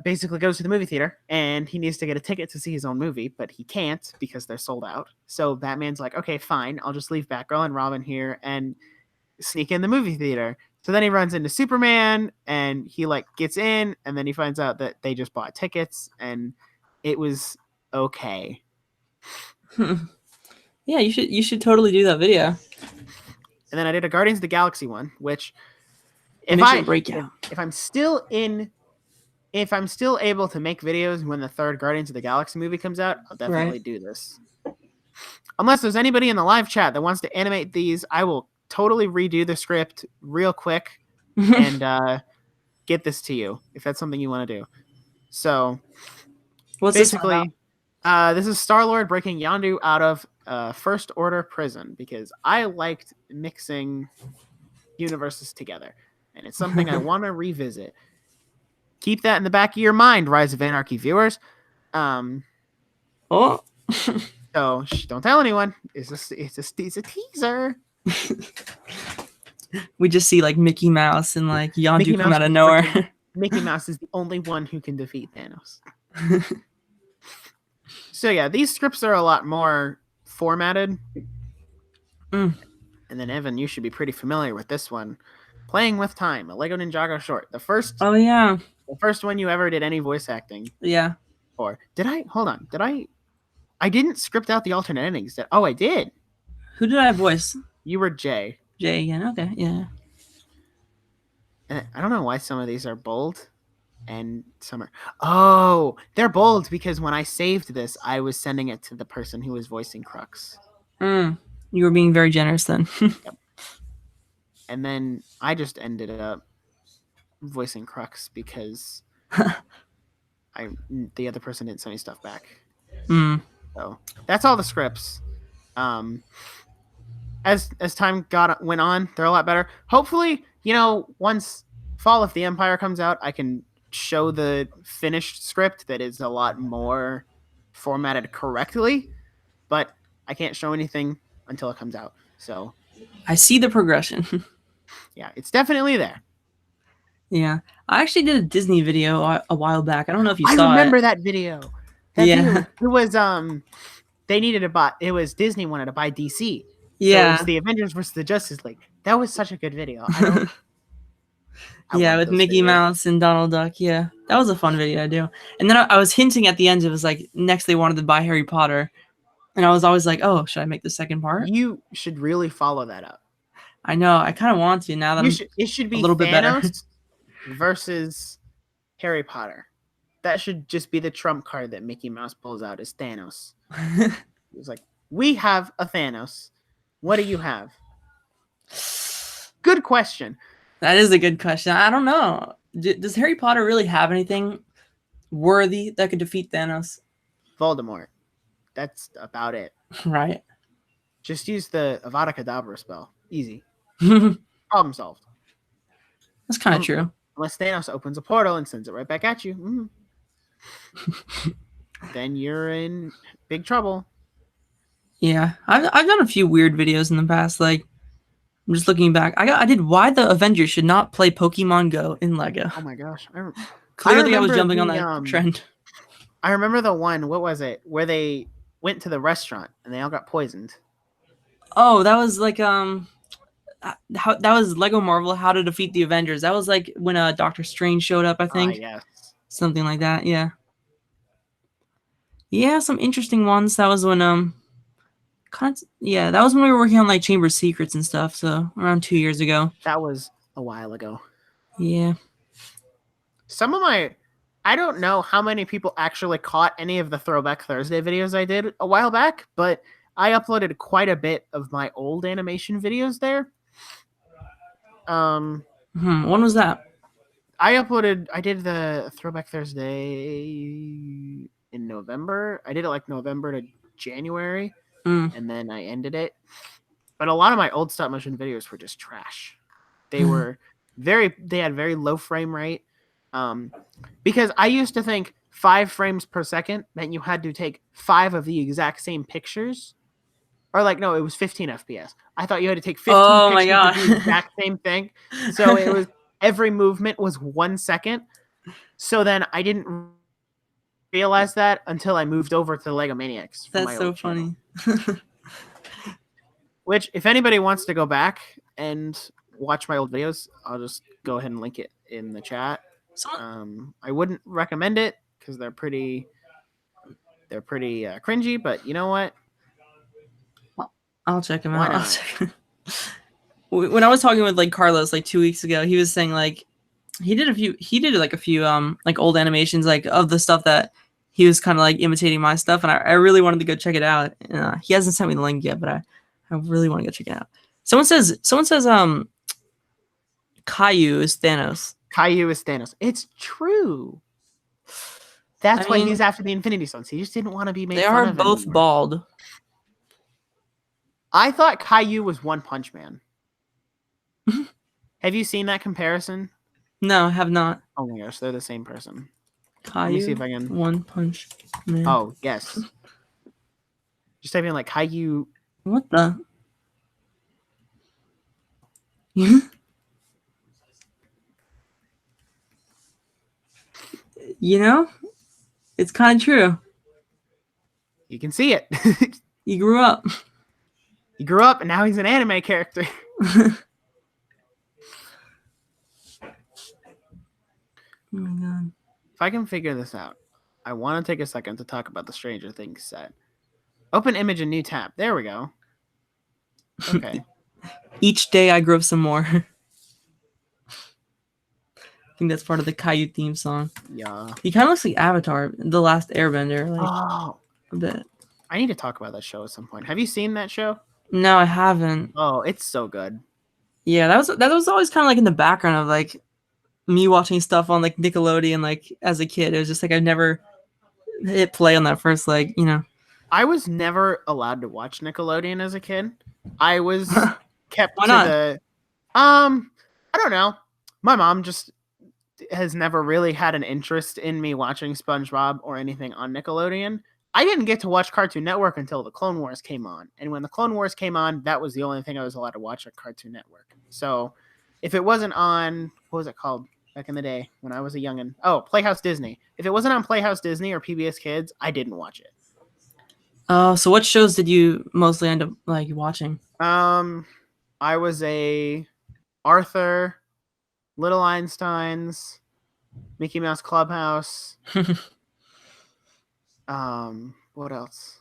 basically goes to the movie theater and he needs to get a ticket to see his own movie, but he can't because they're sold out. So Batman's like, okay, fine, I'll just leave Batgirl and Robin here and sneak in the movie theater. So then he runs into Superman and he like gets in, and then he finds out that they just bought tickets and it was okay. Yeah, you should totally do that video. And then I did a Guardians of the Galaxy one, which if I'm still able to make videos when the third Guardians of the Galaxy movie comes out, I'll definitely do this. Unless there's anybody in the live chat that wants to animate these, I will totally redo the script real quick and get this to you if that's something you want to do. So what's basically, this is Star-Lord breaking Yondu out of First Order prison because I liked mixing universes together, and it's something I want to revisit. Keep that in the back of your mind, Rise of Anarchy viewers. Oh. So don't tell anyone. It's a teaser. We just see like Mickey Mouse and like Yondu come out of nowhere. Mickey Mouse is the only one who can defeat Thanos. So yeah, these scripts are a lot more formatted. And then Evan, you should be pretty familiar with this one. Playing with Time, a Lego Ninjago short. The first one you ever did any voice acting. Yeah. Or did I? Hold on. Did I? I didn't script out the alternate endings. I did. Who did I voice? You were Jay. Jay again. Okay, yeah. And I don't know why some of these are bold and some are. Oh, they're bold because when I saved this, I was sending it to the person who was voicing Crux. You were being very generous then. Yep. And then I just ended up voicing Crux because the other person didn't send me stuff back. So that's all the scripts. As time went on, they're a lot better. Hopefully, once Fall of the Empire comes out, I can show the finished script that is a lot more formatted correctly, but I can't show anything until it comes out. So I see the progression. Yeah, it's definitely there. Yeah, I actually did a Disney video a while back. I don't know if you saw it. I remember that video. Video, it was they needed to buy. It was Disney wanted to buy DC. Yeah, so it was the Avengers versus the Justice League. That was such a good video. Yeah, with Mickey Mouse and Donald Duck. Yeah, that was a fun video to do. And then I was hinting at the end. It was like next they wanted to buy Harry Potter, and I was always like, oh, should I make the second part? You should really follow that up. I know. I kind of want to now that it should be a little bit better. Versus Harry Potter. That should just be the trump card that Mickey Mouse pulls out is Thanos. He was like, we have a Thanos. What do you have? Good question. That is a good question. I don't know. Does Harry Potter really have anything worthy that could defeat Thanos? Voldemort. That's about it. Right. Just use the Avada Kedavra spell. Easy. Problem solved. That's kind of true. Unless Thanos opens a portal and sends it right back at you. Then you're in big trouble. Yeah, I've done a few weird videos in the past. Like, I'm just looking back. I did why the Avengers should not play Pokemon Go in Lego. Oh my gosh. Clearly, I was jumping on that trend. I remember the one, what was it, where they went to the restaurant and they all got poisoned. Oh, that was like that was Lego Marvel How to Defeat the Avengers. That was like when Doctor Strange showed up, I think. Yes. Something like that, yeah. Yeah, some interesting ones. That was when that was when we were working on like Chamber of Secrets and stuff, so around 2 years ago. That was a while ago. Yeah. I don't know how many people actually caught any of the Throwback Thursday videos I did a while back, but I uploaded quite a bit of my old animation videos there. When was that? I did the Throwback Thursday in November. I did it like November to January, and then I ended it. But a lot of my old stop motion videos were just trash. They had very low frame rate. Because I used to think 5 frames per second meant you had to take 5 of the exact same pictures. Or like, no, it was 15 FPS. I thought you had to take 15 pictures of the exact same thing. So it was every movement was 1 second. So then I didn't realize that until I moved over to Lego Maniacz. That's so funny. Which, if anybody wants to go back and watch my old videos, I'll just go ahead and link it in the chat. I wouldn't recommend it because they're pretty cringy, but you know what? I'll check them out. When I was talking with like Carlos like 2 weeks ago, he was saying like he did a few like old animations like of the stuff that he was kind of like imitating my stuff, and I really wanted to go check it out. He hasn't sent me the link yet, but I really want to go check it out. Someone says Caillou is Thanos. Caillou is Thanos. It's true. That's why he's after the Infinity Stones. He just didn't want to be made fun of. They are both bald. I thought Caillou was One Punch Man. Have you seen that comparison? No, I have not. Oh my gosh, they're the same person. Caillou, let me see if I can. One Punch Man. Oh, yes. Just type in like Caillou. What the? You know, it's kind of true. You can see it. He grew up. He grew up, and now he's an anime character. Oh my god. If I can figure this out, I want to take a second to talk about the Stranger Things set. Open image and new tab. There we go. Okay. Each day I grow some more. I think that's part of the Caillou theme song. Yeah. He kind of looks like Avatar, The Last Airbender. Like, a bit. I need to talk about that show at some point. Have you seen that show? No, I haven't. Oh, it's so good. Yeah, that was always kind of like in the background of like me watching stuff on like Nickelodeon. Like as a kid, it was just like I've never hit play on that first like I was never allowed to watch Nickelodeon as a kid. I was kept Why to not? the I don't know. My mom just has never really had an interest in me watching SpongeBob or anything on Nickelodeon. I didn't get to watch Cartoon Network until the Clone Wars came on. And when the Clone Wars came on, that was the only thing I was allowed to watch at Cartoon Network. So if it wasn't on, what was it called back in the day when I was a youngin'? Oh, Playhouse Disney. If it wasn't on Playhouse Disney or PBS Kids, I didn't watch it. So what shows did you mostly end up like watching? I was a Arthur, Little Einsteins, Mickey Mouse Clubhouse. What else?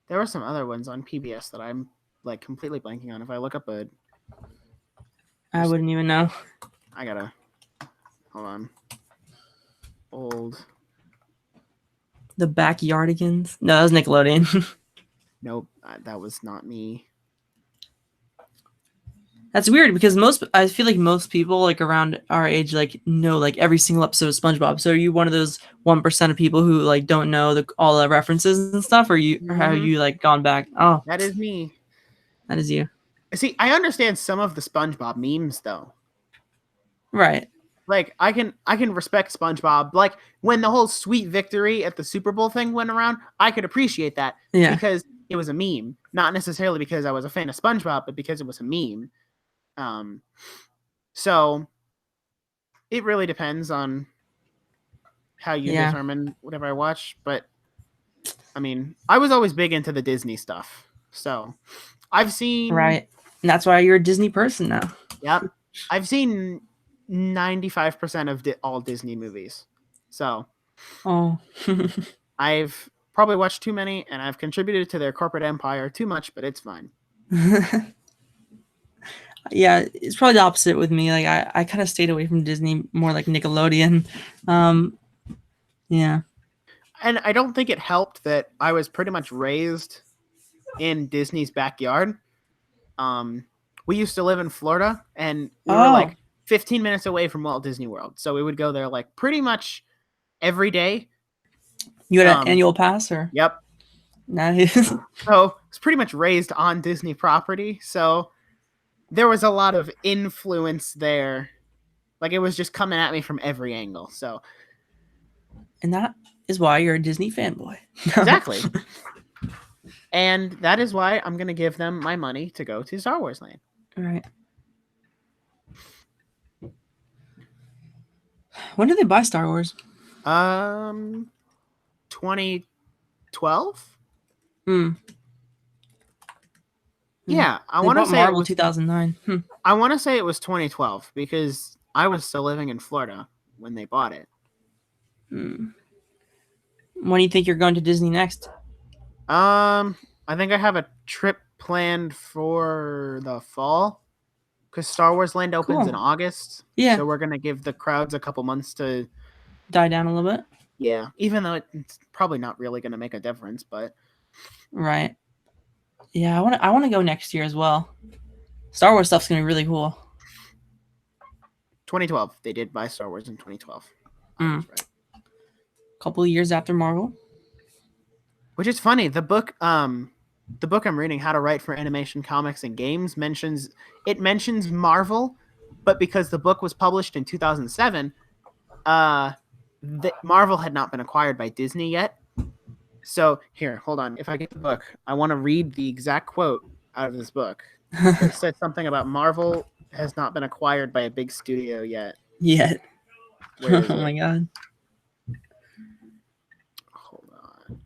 There were some other ones on PBS that I'm like completely blanking on. If I look up I wouldn't even know. I gotta hold on. Old. The Backyardigans? No, that was Nickelodeon. Nope, that was not me. That's weird because I feel like most people like around our age like know like every single episode of SpongeBob. So are you one of those 1% of people who like don't know all the references and stuff, or have you like gone back? Oh, that is me. That is you. See, I understand some of the SpongeBob memes though. Right. Like I can respect SpongeBob. Like when the whole sweet victory at the Super Bowl thing went around, I could appreciate that Yeah. because it was a meme, not necessarily because I was a fan of SpongeBob, but because it was a meme. Um, so it really depends on how you Yeah. determine whatever I watch. But I mean, I was always big into the Disney stuff, so I've seen. Right. And that's why you're a Disney person now. Yep, I've seen 95% of all Disney movies. So Oh. I've probably watched too many, and I've contributed to their corporate empire too much, but it's fine. Yeah, it's probably the opposite with me. Like I kind of stayed away from Disney, more like Nickelodeon. Um, yeah. And I don't think it helped that I was pretty much raised in Disney's backyard. Um, we used to live in Florida, and we were Oh, like 15 minutes away from Walt Disney World, so we would go there like pretty much every day. you had an Um, annual pass or yep. nice? So it's pretty much raised on Disney property. So there was a lot of influence there. Like it was just coming at me from every angle. So And that is why you're a Disney fanboy. exactly. And that is why I'm gonna give them my money to go to Star Wars Land. Right. When did they buy Star Wars? 2012. Hmm. Yeah, I They want to bought say it Marvel was. 2009. I want to say it was 2012 because I was still living in Florida when they bought it. When do you think you're going to Disney next? I think I have a trip planned for the fall because Star Wars Land opens in Cool. August. Yeah. So we're gonna give the crowds a couple months to. Die down a little bit. Yeah, even though it's probably not really gonna make a difference, but Right. Yeah, I want to go next year as well. Star Wars stuff's gonna be really cool. 2012 they did buy Star Wars in 2012. I Mm. was right. Couple of years after Marvel. Which is funny. The book I'm reading, How to Write for Animation, Comics, and Games, mentions Marvel, but because the book was published in 2007, Marvel had not been acquired by Disney yet. So here, hold on. If I get the book, I want to read the exact quote out of this book. It said something about Marvel has not been acquired by a big studio yet. Yet. Where is Oh it? my god. Hold on.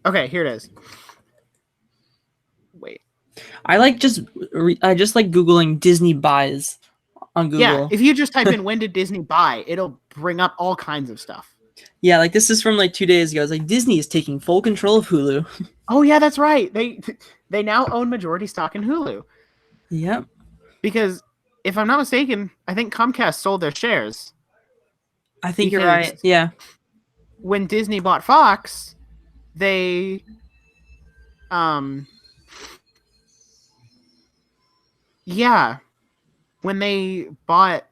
Okay, here it is. Wait. I just like googling Disney buys on Google. Yeah, if you just type in when did Disney buy, it'll bring up all kinds of stuff. Yeah, like this is from like 2 days ago. It's like Disney is taking full control of Hulu. Oh yeah, that's right. They now own majority stock in Hulu Yep. because if I'm not mistaken, I think Comcast sold their shares. I think you're Because right. Yeah. when Disney bought Fox, they yeah, when they bought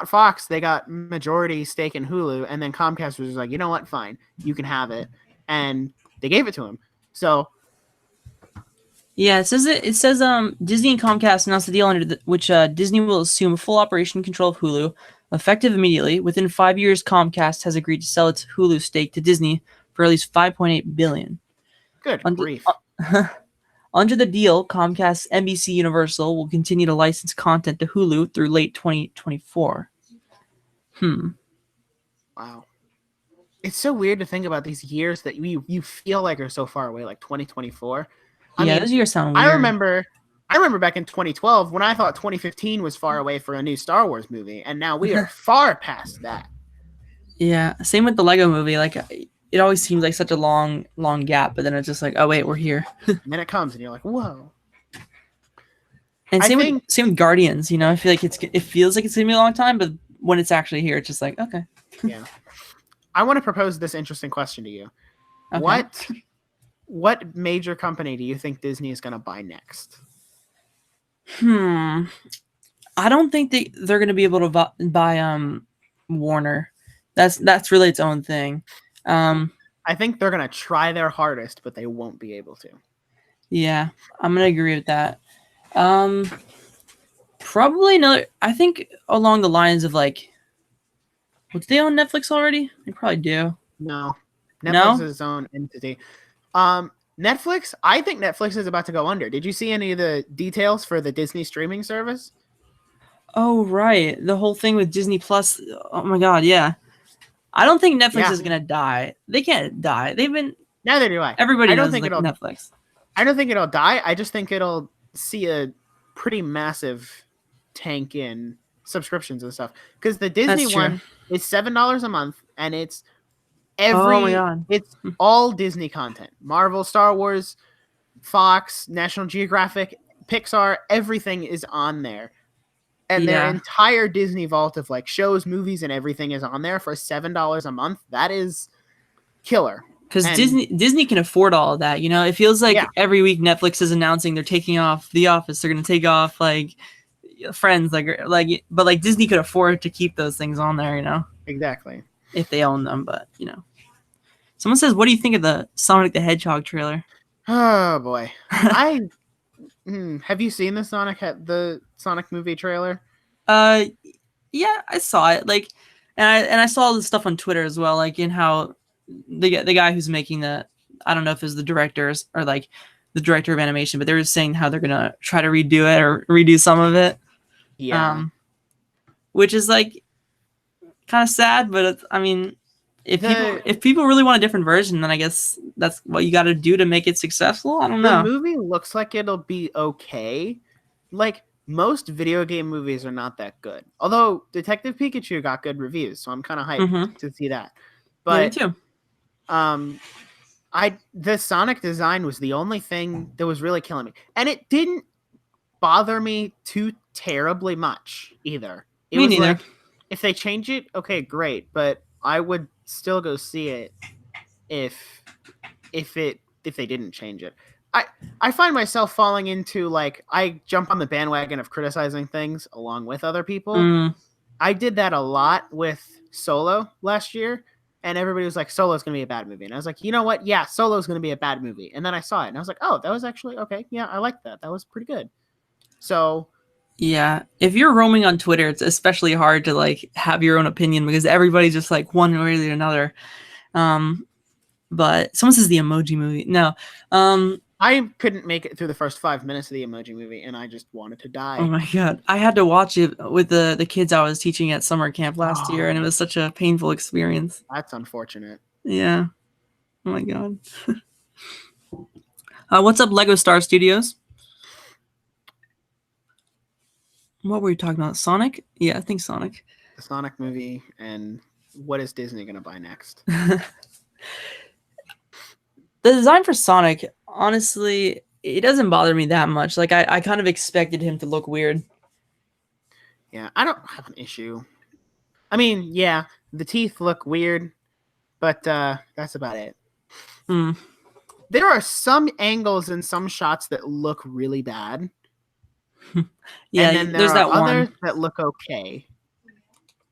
Fox, they got majority stake in Hulu, and then Comcast was like, you know what, fine, you can have it, and they gave it to him. So Yeah, it says Disney and Comcast announced a deal under which Disney will assume full operation control of Hulu, effective immediately. Within 5 years, Comcast has agreed to sell its Hulu stake to Disney for at least $5.8 billion. good grief. Under the deal, Comcast NBC Universal will continue to license content to Hulu through late 2024. Wow. It's so weird to think about these years that you feel like are so far away, like 2024. I Yeah, mean, those years sound weird. I remember back in 2012 when I thought 2015 was far away for a new Star Wars movie, and now we are far past that. Yeah, same with the Lego movie. Like, it always seems like such a long gap, but then it's just like, oh wait, we're here. And then it comes, and you're like, whoa. And I same think- with Guardians. You know, I feel like it feels like it's gonna be a long time, but when it's actually here, it's just like, okay. Yeah. I want to propose this interesting question to you. Okay. What major company do you think Disney is going to buy next? I don't think they're gonna be able to buy Warner. That's really its own thing. I think they're going to try their hardest, but they won't be able to. Yeah, I'm gonna agree with that. Um, Probably another. I think along the lines of like, well, do they own Netflix already? They probably do. No, Netflix is No. its own entity. Netflix. I think Netflix is about to go under. Did you see any of the details for the Disney streaming service? Oh right, the whole thing with Disney Plus. Oh my God, yeah. I don't think Netflix Yeah, is gonna die. They can't die. They've been. neither do I. Everybody I don't knows think like it'll. Netflix. I don't think it'll die. I just think it'll see a pretty massive tank in subscriptions and stuff. Because the Disney That's true. one is $7 a month, and Oh my God. it's all Disney content. Marvel, Star Wars, Fox, National Geographic, Pixar, everything is on there. And their Yeah, entire Disney vault of like shows, movies, and everything is on there for $7 a month. That is killer. because And Disney can afford all of that. You know, it feels yeah, like every week Netflix is announcing they're taking off The Office. They're gonna take off like Friends. But like Disney could afford to keep those things on there. You know, exactly. if they own them. But you know, someone says, "What do you think of the Sonic the Hedgehog trailer?" Oh boy. I have you seen the Sonic movie trailer? uh, yeah, I saw it. Like, and I saw the stuff on Twitter as well. Like in how the guy who's making the, I don't know if it's the directors or like the director of animation, but they were saying how they're gonna try to redo it or redo some of it. Yeah. Um, which is like kind of sad, but I mean, The if people really want a different version, then I guess that's what you got to do to make it successful. I don't the know. movie looks like it'll be okay. Like most video game movies are not that good. Although Detective Pikachu got good reviews, so I'm kind of hyped Mm-hmm. to see that. Yeah, me But too. um the Sonic design was the only thing that was really killing me. And it didn't bother me too terribly much either. It Me was neither. like if they change it, okay, great, but I would still go see it if if they didn't change it. I find myself falling into like I jump on the bandwagon of criticizing things along with other people. Mm, I did that a lot with Solo last year, and everybody was like, "Solo's gonna be a bad movie," and I was like, "You know what? Yeah, Solo's gonna be a bad movie." And then I saw it, and I was like, "Oh, that was actually okay. Yeah, I like that. That was pretty good." So yeah. If you're roaming on Twitter, it's especially hard to like have your own opinion because everybody's just like one way or the another. Um, but someone says the Emoji Movie. No. Um, I couldn't make it through the first 5 minutes of the Emoji Movie, and I just wanted to oh die. my God, I had to watch it with the kids I was teaching at summer camp last year, and it Oh, was such a painful experience. that's unfortunate. Yeah. Oh my God. What's up, Lego Star Studios? What were you talking about? Sonic? Yeah, I think Sonic. The Sonic movie, and what is Disney gonna buy next? The design for Sonic, honestly, it doesn't bother me that much. Like I kind of expected him to look weird. Yeah, I don't have an issue. I mean, yeah, the teeth look weird, but that's about it. Mm. There are some angles and some shots that look really bad, and Yeah, then there there's are that others one. that look okay.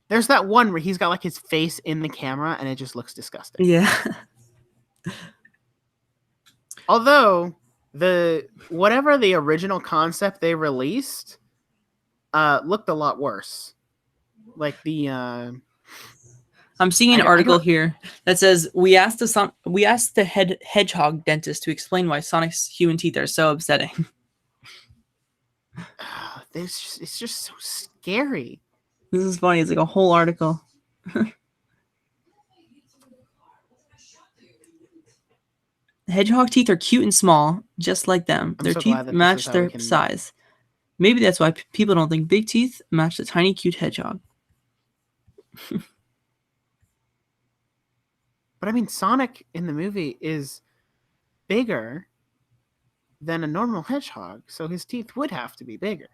There's that one where he's got like his face in the camera and it just looks disgusting. Yeah. Although the whatever the original concept they released looked a lot worse. Like the I'm seeing an I article don't here that says we asked the hedgehog dentist to explain why Sonic's human teeth are so upsetting. it's just so scary. This is funny. It's like a whole article. Hedgehog teeth are cute and small, just like them. I'm Their so glad teeth that this is match how we their can. size. Maybe that's why people don't think big teeth match the tiny, cute hedgehog. But I mean, Sonic in the movie is bigger than a normal hedgehog, so his teeth would have to be bigger.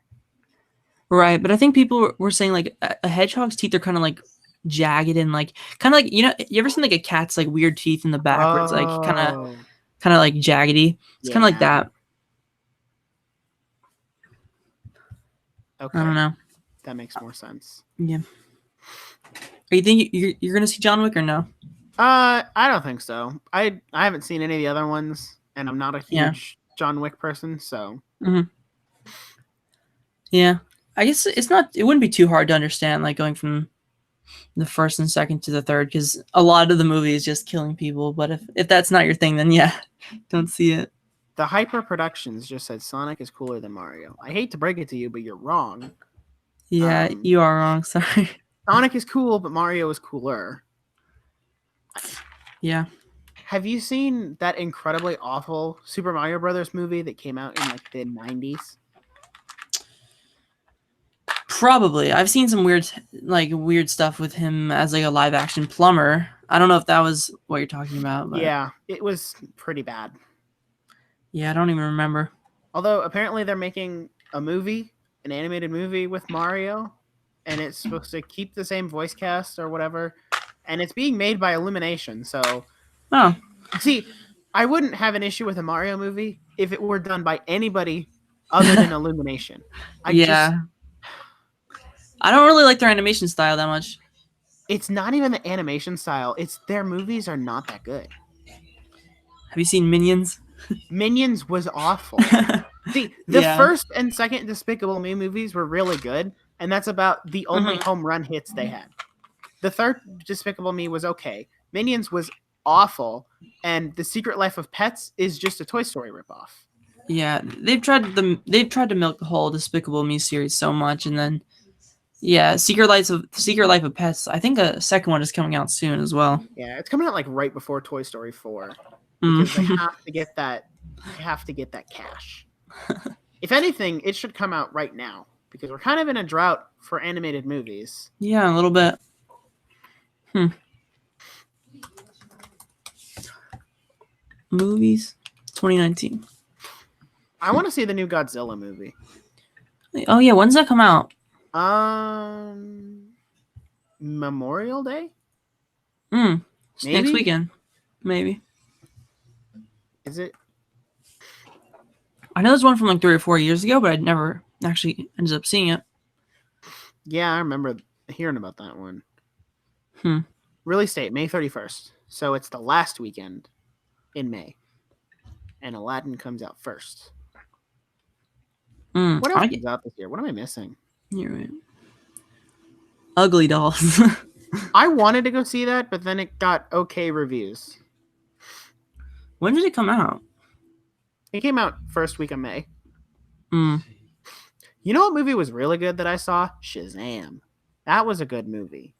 Right, but I think people were saying like a hedgehog's teeth are kind of like jagged and like kind of like you ever seen like a cat's like weird teeth in the back where it's like Oh, kind of like jaggedy. It's kind of like yeah. that. I don't Okay, know. that makes more sense. Yeah. Are you think you're gonna see John Wick or no? I don't think so. I haven't seen any of the other ones, and I'm not a Yeah. huge John Wick person, so Hmm. Yeah, I guess it's not. It wouldn't be too hard to understand, like going from the first and second to the third, because a lot of the movie is just killing people. But if that's not your thing, then yeah, don't see it. the Hyper Productions just said Sonic is cooler than Mario. I hate to break it to you, but you're wrong. Yeah, you are wrong. Sorry. Sonic is cool, but Mario is cooler. Yeah. Have you seen that incredibly awful Super Mario Brothers movie that came out in like the 90s? Probably. I've seen some weird stuff with him as like a live action plumber. I don't know if that was what you're talking about, but Yeah, it was pretty bad. yeah, I don't even remember. Although apparently they're making a movie, an animated movie with Mario, and it's supposed to keep the same voice cast or whatever, and it's being made by Illumination. So, Oh, see, I wouldn't have an issue with a Mario movie if it were done by anybody other than Illumination. yeah. I don't really like their animation style that much. It's not even the animation style. It's their movies are not that good. Have you seen Minions? Minions was awful. See, the Yeah. first and second Despicable Me movies were really good, and that's about the only Mhm. home run hits they had. The third Despicable Me was okay. Minions was awful, and The Secret Life of Pets is just a Toy Story ripoff. Yeah, they've tried to milk the whole Despicable Me series so much, and then yeah, Secret Life of Pets. I think a second one is coming out soon as well. Yeah, it's coming out like right before Toy Story 4 Mm. because they have to get that. They have to get that cash. If anything, it should come out right now because we're kind of in a drought for animated movies. Yeah, a little bit. Movies, 2019. I want to see the new Godzilla movie. Oh yeah, when's that come out? Memorial Day? It's next Maybe? weekend, maybe. Is it? I know there's one from like 3 or 4 years ago, but I never actually ended up seeing it. Yeah, I remember hearing about that one. Hmm. Release date, May 31st. So it's the last weekend in May. And Aladdin comes out first. What else comes out this year? What am I missing? You're right. Ugly Dolls. I wanted to go see that, but then it got okay reviews. When did it come out? It came out first week of May. Mm. You know what movie was really good that I saw? Shazam. That was a good movie.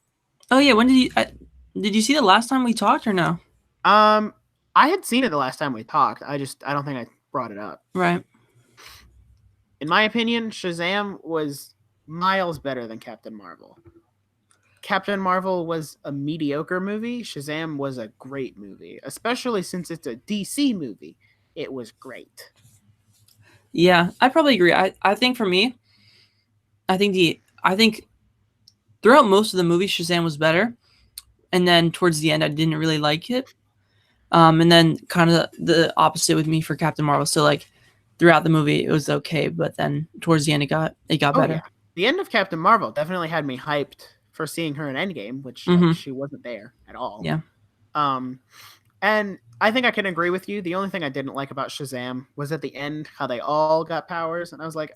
Oh yeah, when did you see it last time we talked or no? I had seen it the last time we talked. I don't think I brought it up. Right. In my opinion, Shazam was miles better than Captain Marvel. Captain Marvel was a mediocre movie. Shazam was a great movie, especially since it's a DC movie. It was great. Yeah, I probably agree. I think for me, I think throughout most of the movie, Shazam was better, and then towards the end, I didn't really like it. And then kind of the opposite with me for Captain Marvel. So like throughout the movie, it was okay, but then towards the end, it got better. Yeah. The end of Captain Marvel definitely had me hyped for seeing her in Endgame, which she wasn't there at all. Yeah. And I think I can agree with you. The only thing I didn't like about Shazam was at the end how they all got powers, and I was like,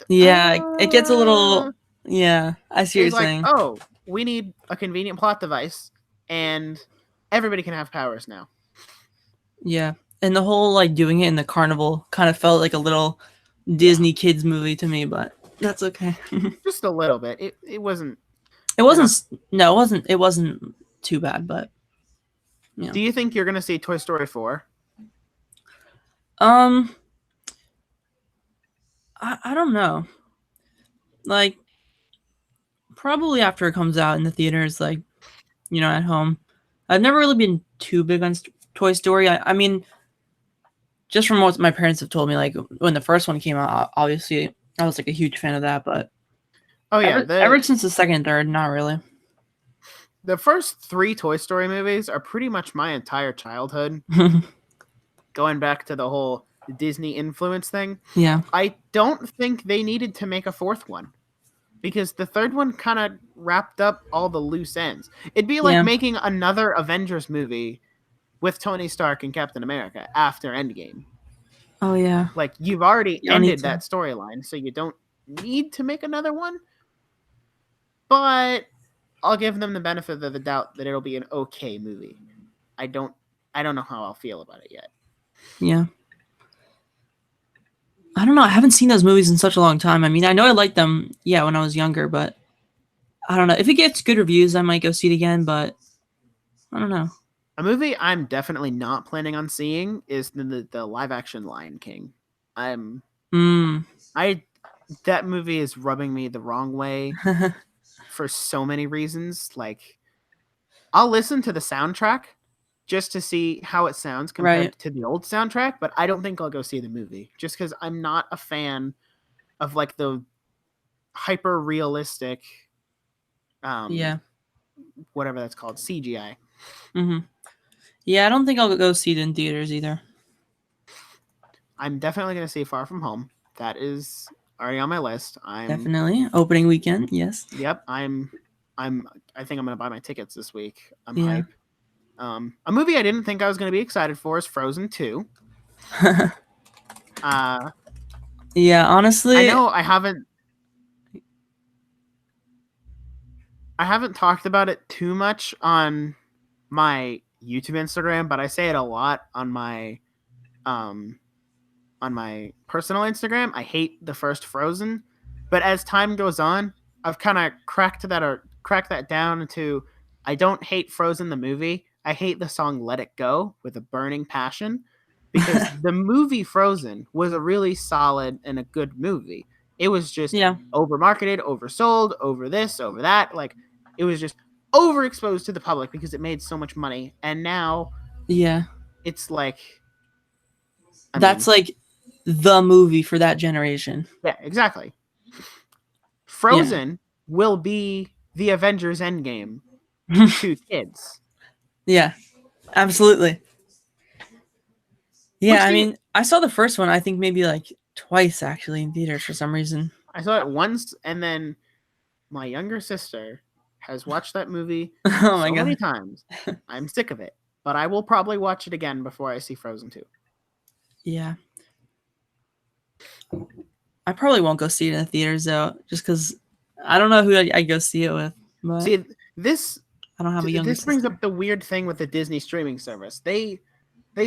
yeah, it gets a little. Yeah, I see what you're saying. Oh, we need a convenient plot device, and everybody can have powers now. Yeah, and the whole like doing it in the carnival kind of felt like a little Disney kids movie to me, but that's okay. Just a little bit. It wasn't. It wasn't. No, it wasn't. It wasn't too bad, but. Yeah. Do you think you're gonna see Toy Story 4? I don't know. Like, probably after it comes out in the theaters, like, at home. I've never really been too big on Toy Story. I mean, just from what my parents have told me, like when the first one came out, obviously I was like a huge fan of that. But ever since the second and third, not really. The first 3 Toy Story movies are pretty much my entire childhood. Going back to the whole Disney influence thing. Yeah. I don't think they needed to make a 4th one. Because the 3rd one kind of wrapped up all the loose ends. It'd be like making another Avengers movie with Tony Stark and Captain America after Endgame. Oh yeah. Like, you've already You don't need ended to. that storyline, so you don't need to make another one. But I'll give them the benefit of the doubt that it'll be an okay movie. I don't know how I'll feel about it yet. Yeah. I don't know. I haven't seen those movies in such a long time. I mean, I know I liked them, yeah, when I was younger, but I don't know. If it gets good reviews, I might go see it again, but I don't know. A movie I'm definitely not planning on seeing is the live action Lion King. I'm Mm. I That movie is rubbing me the wrong way for so many reasons. Like, I'll listen to the soundtrack just to see how it sounds compared Right. to the old soundtrack, but I don't think I'll go see the movie just because I'm not a fan of like the hyper realistic, Yeah. whatever that's called, CGI. Hmm. Yeah, I don't think I'll go see it in theaters either. I'm definitely gonna see Far From Home. That is already on my list. Definitely. Opening weekend, yes. Yep. I think I'm gonna buy my tickets this week. I'm Yeah. hype. A movie I didn't think I was gonna be excited for is Frozen 2. Uh, Yeah, I honestly, know I haven't talked about it too much on my YouTube Instagram, but I say it a lot um on my personal Instagram. I hate the first Frozen, but as time goes on, I've kind of cracked that down into I don't hate Frozen the movie. I hate the song Let It Go with a burning passion because the movie Frozen was a really solid and a good movie. It was just yeah. overmarketed, oversold, over this, over that. Like, it was just overexposed to the public because it made so much money. And now Yeah. it's like, I That's mean, like the movie for that generation. yeah, exactly. Yeah. Frozen will be the Avengers Endgame to kids. Yeah. Absolutely. Yeah, Which I do you? mean, I saw the first one, I think maybe like twice actually in theaters for some reason. I saw it once, and then my younger sister has watched that movie Oh my so many god. times. I'm sick of it, but I will probably watch it again before I see Frozen 2. Yeah. I probably won't go see it in the theaters though, just because I don't know who I'd go see it with, but See, this I don't have a younger this brings sister. up the weird thing with the Disney streaming service. They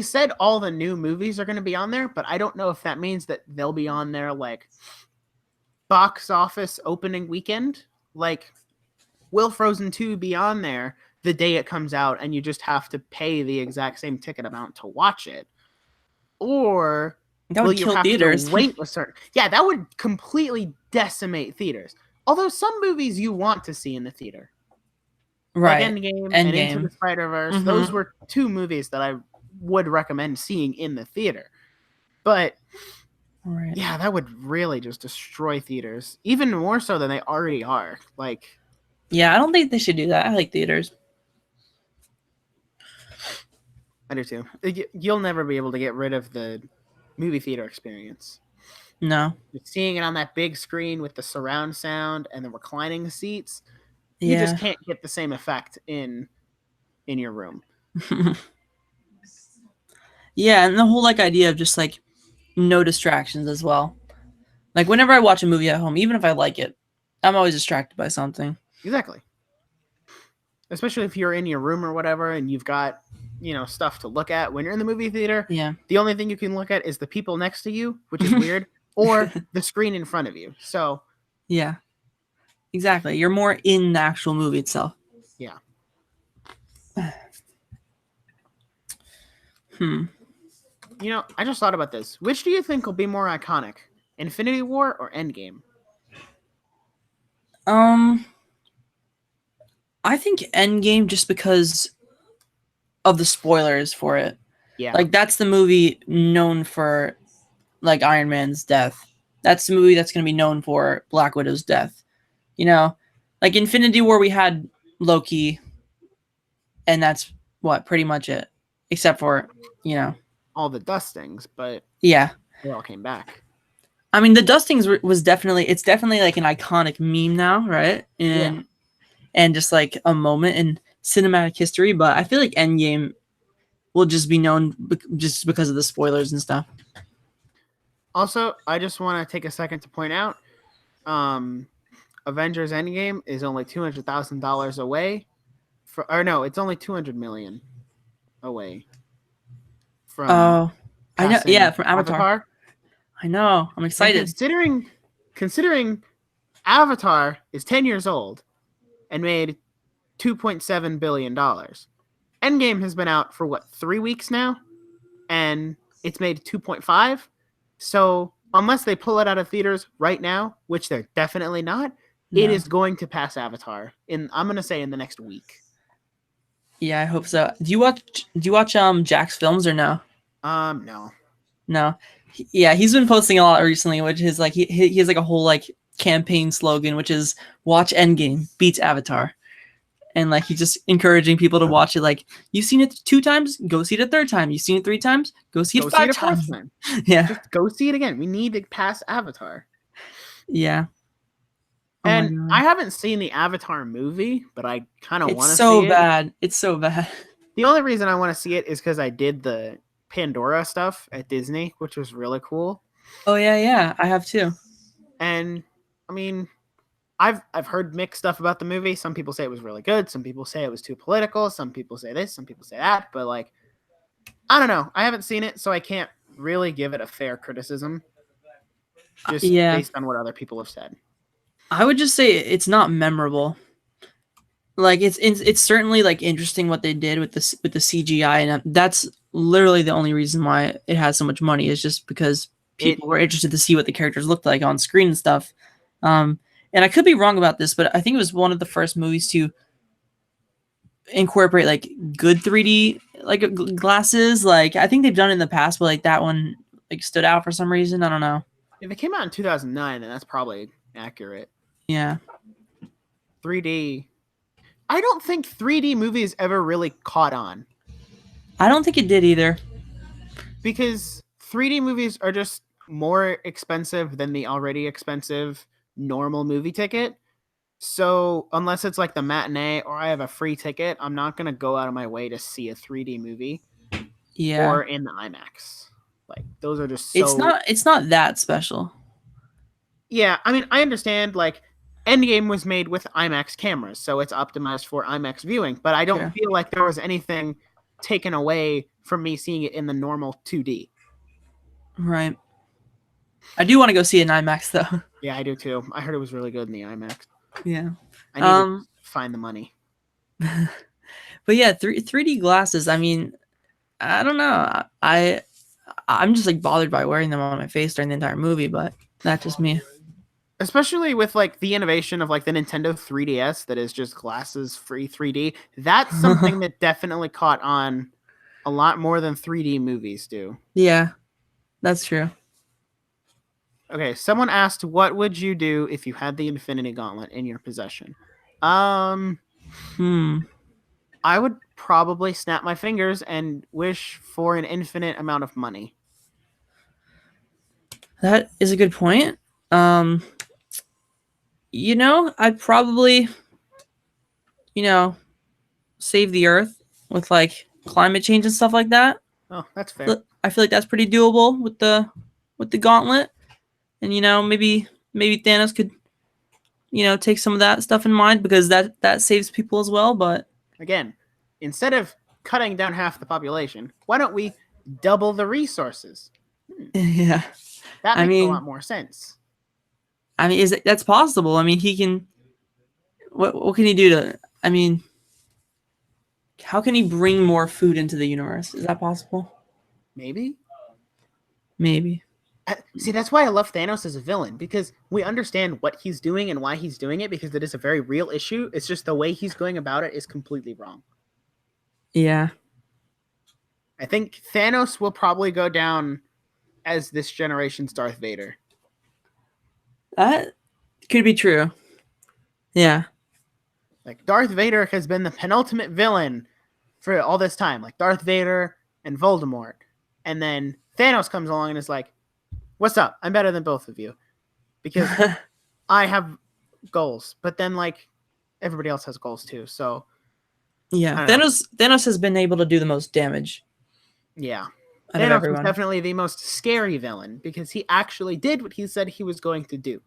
said all the new movies are going to be on there, but I don't know if that means that they'll be on there like box office opening weekend. Like, will Frozen 2 be on there the day it comes out and you just have to pay the exact same ticket amount to watch it? Or That will would you kill have to theaters. wait a certain? Yeah, that would completely decimate theaters. Although some movies you want to see in the theater, like Right. Endgame and Into the Endgame. Spider-Verse, those Mm-hmm. were two movies that I would recommend seeing in the theater. But Right. yeah, that would really just destroy theaters, even more so than they already are. Like, Yeah, I don't think they should do that. I like theaters. I do too. You'll never be able to get rid of the movie theater experience. No. Just seeing it on that big screen with the surround sound and the reclining seats, you just Yeah. can't get the same effect in your room. Yeah, and the whole like idea of just like no distractions as well. Like whenever I watch a movie at home, even if I like it, I'm always distracted by something. Exactly. Especially if you're in your room or whatever and you've got, stuff to look at when you're in the movie theater. Yeah. The only thing you can look at is the people next to you, which is weird, or the screen in front of you. So, Yeah. Exactly. You're more in the actual movie itself. yeah. Hmm. I just thought about this. Which do you think will be more iconic? Infinity War or Endgame? Um, I think Endgame just because of the spoilers for it. Yeah. Like that's the movie known for like Iron Man's death. That's the movie that's going to be known for Black Widow's death. You know, like Infinity War, we had Loki, and that's what pretty much it, except for All the dustings, but yeah. they all came back. I mean, the dustings was definitely it's definitely like an iconic meme now, right? Yeah. And just like a moment in cinematic history. But I feel like Endgame will just be known just because of the spoilers and stuff. Also, I just want to take a second to point out, um, Avengers Endgame is only $200,000 away. Or no, it's only 200 million away from Oh, I know. Yeah, passing from Avatar. Avatar. I know. I'm And excited. considering Avatar is 10 years old and made $2.7 billion. Endgame has been out for what, 3 weeks now, and it's made 2.5. So unless they pull it out of theaters right now, which they're definitely not, it No. is going to pass Avatar in, I'm gonna say, in the next week. Yeah, I hope so. Do you watch Jack's films or no? No. No. Yeah, he's been posting a lot recently, which is like he has like a whole like campaign slogan, which is "Watch Endgame beats Avatar," and like he's just encouraging people to watch it. Like you've seen it 2 times, go see it a third time. You've seen it 3 times, go see it Go see five it a fourth times. time. Yeah, Just go see it again. We need to pass Avatar. yeah. Oh my And I god, haven't seen the Avatar movie, but I kind of it's want to so see it. bad. It's so bad. The only reason I want to see it is because I did the Pandora stuff at Disney, which was really cool. Oh yeah, yeah. I have too. And I mean, I've heard mixed stuff about the movie. Some people say it was really good. Some people say it was too political. Some people say this. Some people say that. But like, I don't know. I haven't seen it, so I can't really give it a fair criticism just Yeah, based on what other people have said. I would just say it's not memorable. Like it's certainly like interesting what they did with the CGI, and that's literally the only reason why it has so much money is just because It people were interested to see what the characters looked like on screen and stuff. Um, and I could be wrong about this, but I think it was one of the first movies to incorporate like good 3D like glasses. Like I think they've done it in the past, but like that one like stood out for some reason. I don't know. if it came out in 2009, then that's probably accurate. Yeah, 3D. I don't think 3D movies ever really caught on I don't think it did either. because 3D movies are just more expensive than the already expensive normal movie ticket. So, unless it's like the matinee or I have a free ticket, I'm not going to go out of my way to see a 3D movie Yeah, or in the IMAX. Like, those are just it's so. not that special. Yeah, I mean, I understand, like, Endgame was made with IMAX cameras, so it's optimized for IMAX viewing, but I don't Sure. feel like there was anything taken away from me seeing it in the normal 2D. Right. I do want to go see an IMAX though. Yeah, I do too. I heard it was really good in the IMAX. Yeah. I need to Um. find the money. But yeah, 3D glasses. I mean, I don't know. I'm just like bothered by wearing them on my face during the entire movie, but that's just me. Especially with like the innovation of like the Nintendo 3DS that is just glasses free 3D. That's something that definitely caught on a lot more than 3D movies do. Yeah, that's true. Okay, someone asked, "What would you do if you had the Infinity Gauntlet in your possession?" Um, Hmm. I would probably snap my fingers and wish for an infinite amount of money. That is a good point. Um. I'd probably, you know, save the Earth with like climate change and stuff like that. Oh, that's fair. But I feel like that's pretty doable with the gauntlet, and maybe Thanos could take some of that stuff in mind because that saves people as well. But Again, instead of cutting down half the population, why don't we double the resources? yeah, That I makes a mean, lot more sense. that's possible. I mean, he can. What can he do to? I mean, how can he bring more food into the universe? Is that possible? Maybe. Maybe. See, that's why I love Thanos as a villain because we understand what he's doing and why he's doing it because it is a very real issue. It's just the way he's going about it is completely wrong. Yeah. I think Thanos will probably go down as this generation's Darth Vader. That could be true. Yeah. Like Darth Vader has been the penultimate villain for all this time, like Darth Vader and Voldemort. And then Thanos comes along and is like, "What's up? I'm better than both of you because I have goals." But then like everybody else has goals too. So Yeah. I don't know. Thanos has been able to do the most damage. Yeah. out of Thanos was everyone. definitely the most scary villain because he actually did what he said he was going to do.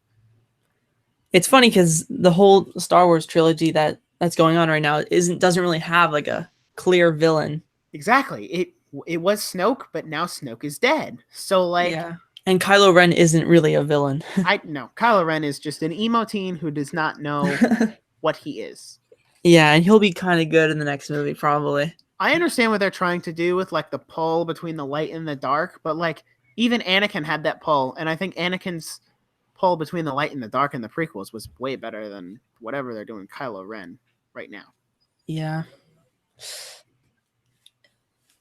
It's funny because the whole Star Wars trilogy that's going on right now doesn't really have like a clear villain. Exactly. It was Snoke, but now Snoke is dead. So like Yeah. And Kylo Ren isn't really a villain. I no, Kylo Ren is just an emo teen who does not know what he is. Yeah, and he'll be kind of good in the next movie, probably. I understand what they're trying to do with like the pull between the light and the dark, but like even Anakin had that pull, and I think Anakin's pull between the light and the dark in the prequels was way better than whatever they're doing Kylo Ren right now. Yeah.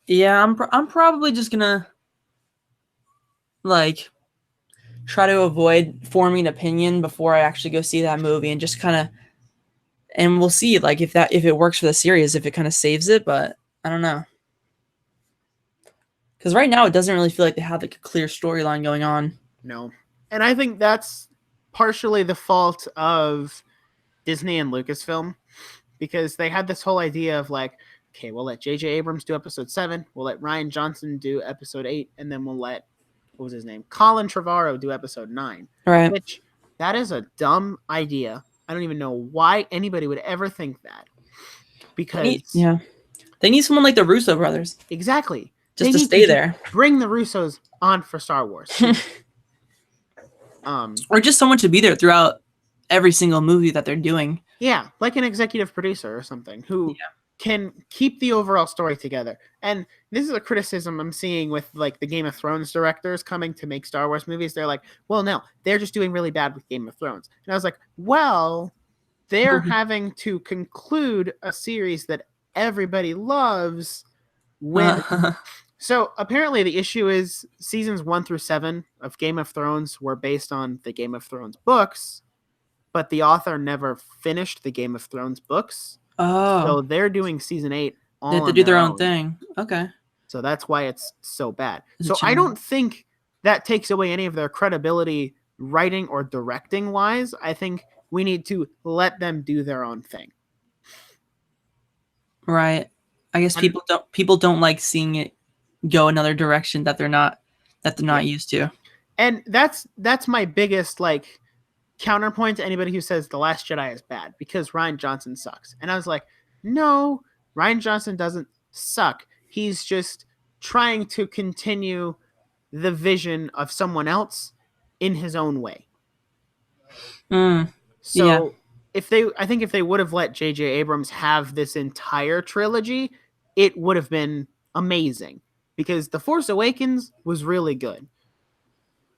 Yeah, I'm probably just gonna like try to avoid forming an opinion before I actually go see that movie and just kind of and we'll see like if it works for the series, if it kind of saves it, but I don't know. Cuz right now it doesn't really feel like they have like a clear storyline going on. No. And I think that's partially the fault of Disney and Lucasfilm because they had this whole idea of like, okay, we'll let J.J. Abrams do episode 7, we'll let Ryan Johnson do episode 8, and then we'll let, what was his name? Colin Trevorrow do episode 9. Right. Which, that is a dumb idea. I don't even know why anybody would ever think that. Because. They need someone like the Russo brothers. Exactly. Just to stay there. Bring the Russos on for Star Wars. Or just someone to be there throughout every single movie that they're doing. Yeah, like an executive producer or something who can keep the overall story together. And this is a criticism I'm seeing with like the Game of Thrones directors coming to make Star Wars movies. They're like, well, no, they're just doing really bad with Game of Thrones. And I was like, well, they're having to conclude a series that everybody loves when... So apparently the issue is seasons 1 through 7 of Game of Thrones were based on the Game of Thrones books, but the author never finished the Game of Thrones books. Oh. So they're doing season 8 all they have to on do their their own thing. Okay. So that's why it's so bad. Is So it I chilling? don't think that takes away any of their credibility writing or directing wise. I think we need to let them do their own thing. Right. I guess people don't like seeing it go another direction that they're not used to. And that's my biggest like counterpoint to anybody who says The Last Jedi is bad because Ryan Johnson sucks. And I was like, no, Ryan Johnson doesn't suck. He's just trying to continue the vision of someone else in his own way. So I think if they would have let J.J. Abrams have this entire trilogy, it would have been amazing because The Force Awakens was really good.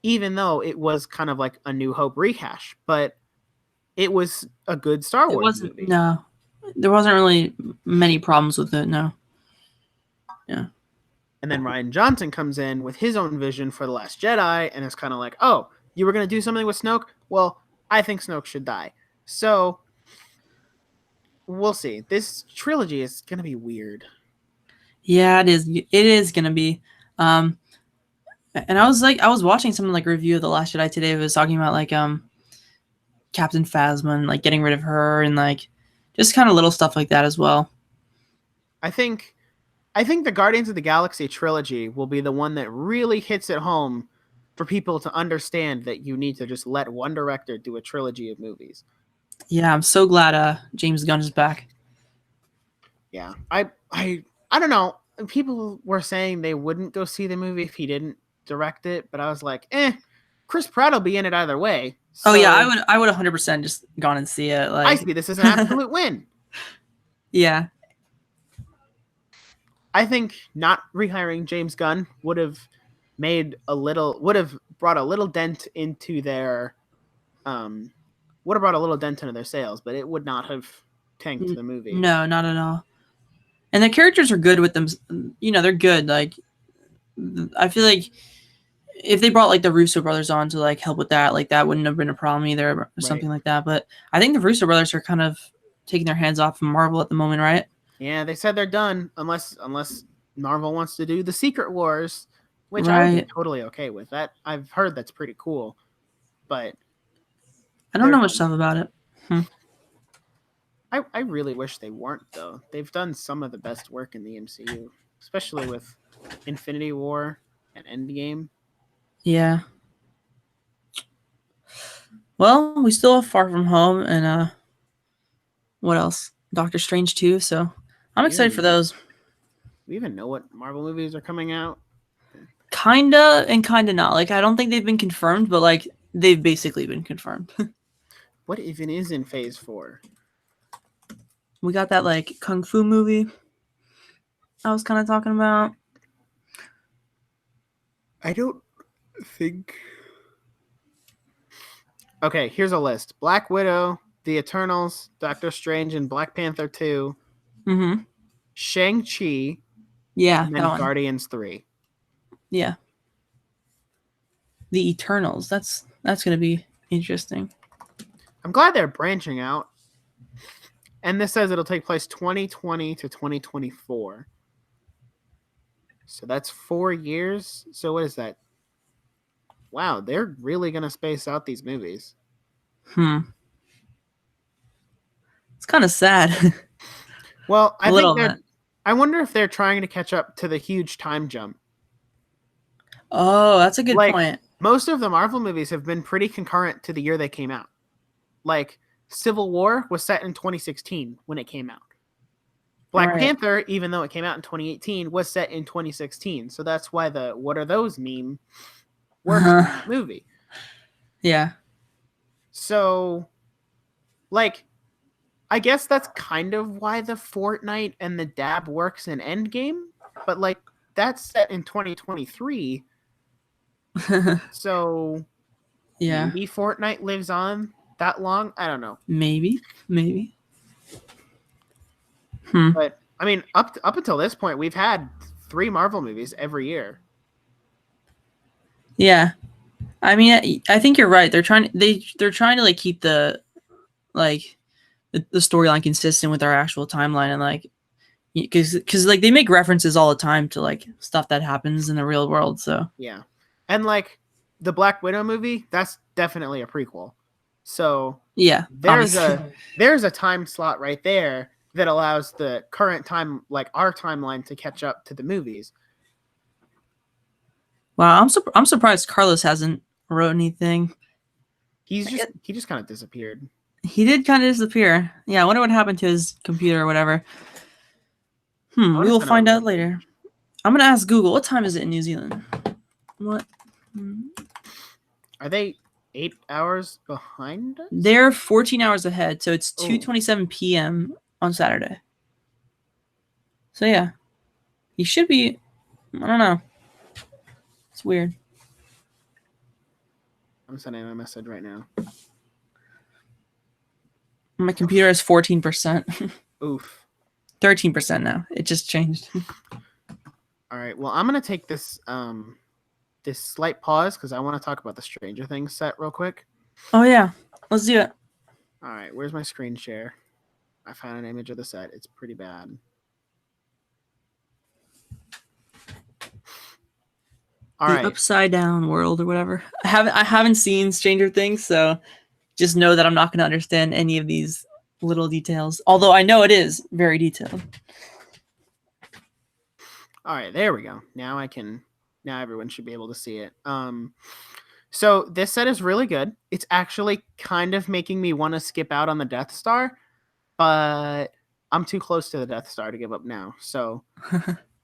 Even though it was kind of like a New Hope rehash, but it was a good Star Wars movie. No, there wasn't really many problems with it. No. Yeah. And then Ryan Johnson comes in with his own vision for The Last Jedi, and it's kind of like, oh, you were going to do something with Snoke? Well, I think Snoke should die. So we'll see. This trilogy is going to be weird. Yeah, it is. It is going to be. And I was watching some like review of The Last Jedi today. It was talking about like Captain Phasma and like getting rid of her and like just kind of little stuff like that as well. I think the Guardians of the Galaxy trilogy will be the one that really hits it home for people to understand that you need to just let one director do a trilogy of movies. Yeah, I'm so glad James Gunn is back. Yeah, I don't know. People were saying they wouldn't go see the movie if he didn't direct it, but I was like, Chris Pratt will be in it either way. So, oh yeah, I would 100% just gone and see it. Like, I see this as an absolute win. Yeah. I think not rehiring James Gunn would have brought a little dent into their sales, but it would not have tanked the movie. No, not at all. And the characters are good with them. You know, they're good. Like, I feel like if they brought like the Russo brothers on to like help with that, like that wouldn't have been a problem either, or something like that. But I think the Russo brothers are kind of taking their hands off from Marvel at the moment, right? Yeah, they said they're done unless Marvel wants to do the Secret Wars, which I would be totally okay with. That I've heard that's pretty cool, but I don't know much stuff about it. I really wish they weren't though. They've done some of the best work in the MCU, especially with Infinity War and Endgame. Yeah. Well, we still have Far From Home and what else? Doctor Strange 2, so I'm excited for those. We even know what Marvel movies are coming out. Kinda and kinda not. Like I don't think they've been confirmed, but like they've basically been confirmed. What even is in Phase 4? We got that like kung fu movie I was kind of talking about. I don't think. Okay, here's a list: Black Widow, The Eternals, Doctor Strange, and Black Panther 2, Mm-hmm. Shang-Chi, Yeah, and that then one. Guardians 3. Yeah. The Eternals. That's gonna be interesting. I'm glad they're branching out. And this says it'll take place 2020 to 2024. So that's 4 years. So what is that? Wow, they're really going to space out these movies. It's kind of sad. Well, A I think little they're. bit. I wonder if they're trying to catch up to the huge time jump. Oh, that's a good Like, point. most of the Marvel movies have been pretty concurrent to the year they came out. Like, Civil War was set in 2016 when it came out. Black Right. Panther, even though it came out in 2018, was set in 2016. So that's why the "what are those" meme works in that movie. Yeah. So, like, I guess that's kind of why the Fortnite and the dab works in Endgame, but like that's set in 2023. So Yeah. maybe Fortnite lives on that long. I don't know. Maybe. Maybe. Hmm. But I mean, up until this point, we've had 3 Marvel movies every year. Yeah. I mean, I think you're right. They're trying to like keep the like the storyline consistent with our actual timeline and like because like they make references all the time to like stuff that happens in the real world. So Yeah, and like the Black Widow movie, that's definitely a prequel. So yeah, there's obviously. a time slot right there that allows the current time, like our timeline, to catch up to the movies. Wow, I'm surprised Carlos hasn't wrote anything. He just kind of disappeared. He did kind of disappear. Yeah, I wonder what happened to his computer or whatever. I want We to will send him a find out message. later. I'm gonna ask Google. What time is it in New Zealand? What? Are they 8 hours behind us? They're 14 hours ahead, so it's Oh. 2:27 p.m. on Saturday. So yeah, he should be. I don't know. It's weird. I'm sending him a message right now. My computer is 14%. Oof. 13% now. It just changed. All right. Well, I'm gonna take this this slight pause because I want to talk about the Stranger Things set real quick. Oh yeah, let's do it. All right. Where's my screen share? I found an image of the set. It's pretty bad. All the right. upside down world or whatever. I haven't seen Stranger Things, so just know that I'm not going to understand any of these little details. Although I know it is very detailed. All right, there we go. Now I can. Now everyone should be able to see it. So this set is really good. It's actually kind of making me want to skip out on the Death Star, but I'm too close to the Death Star to give up now. So,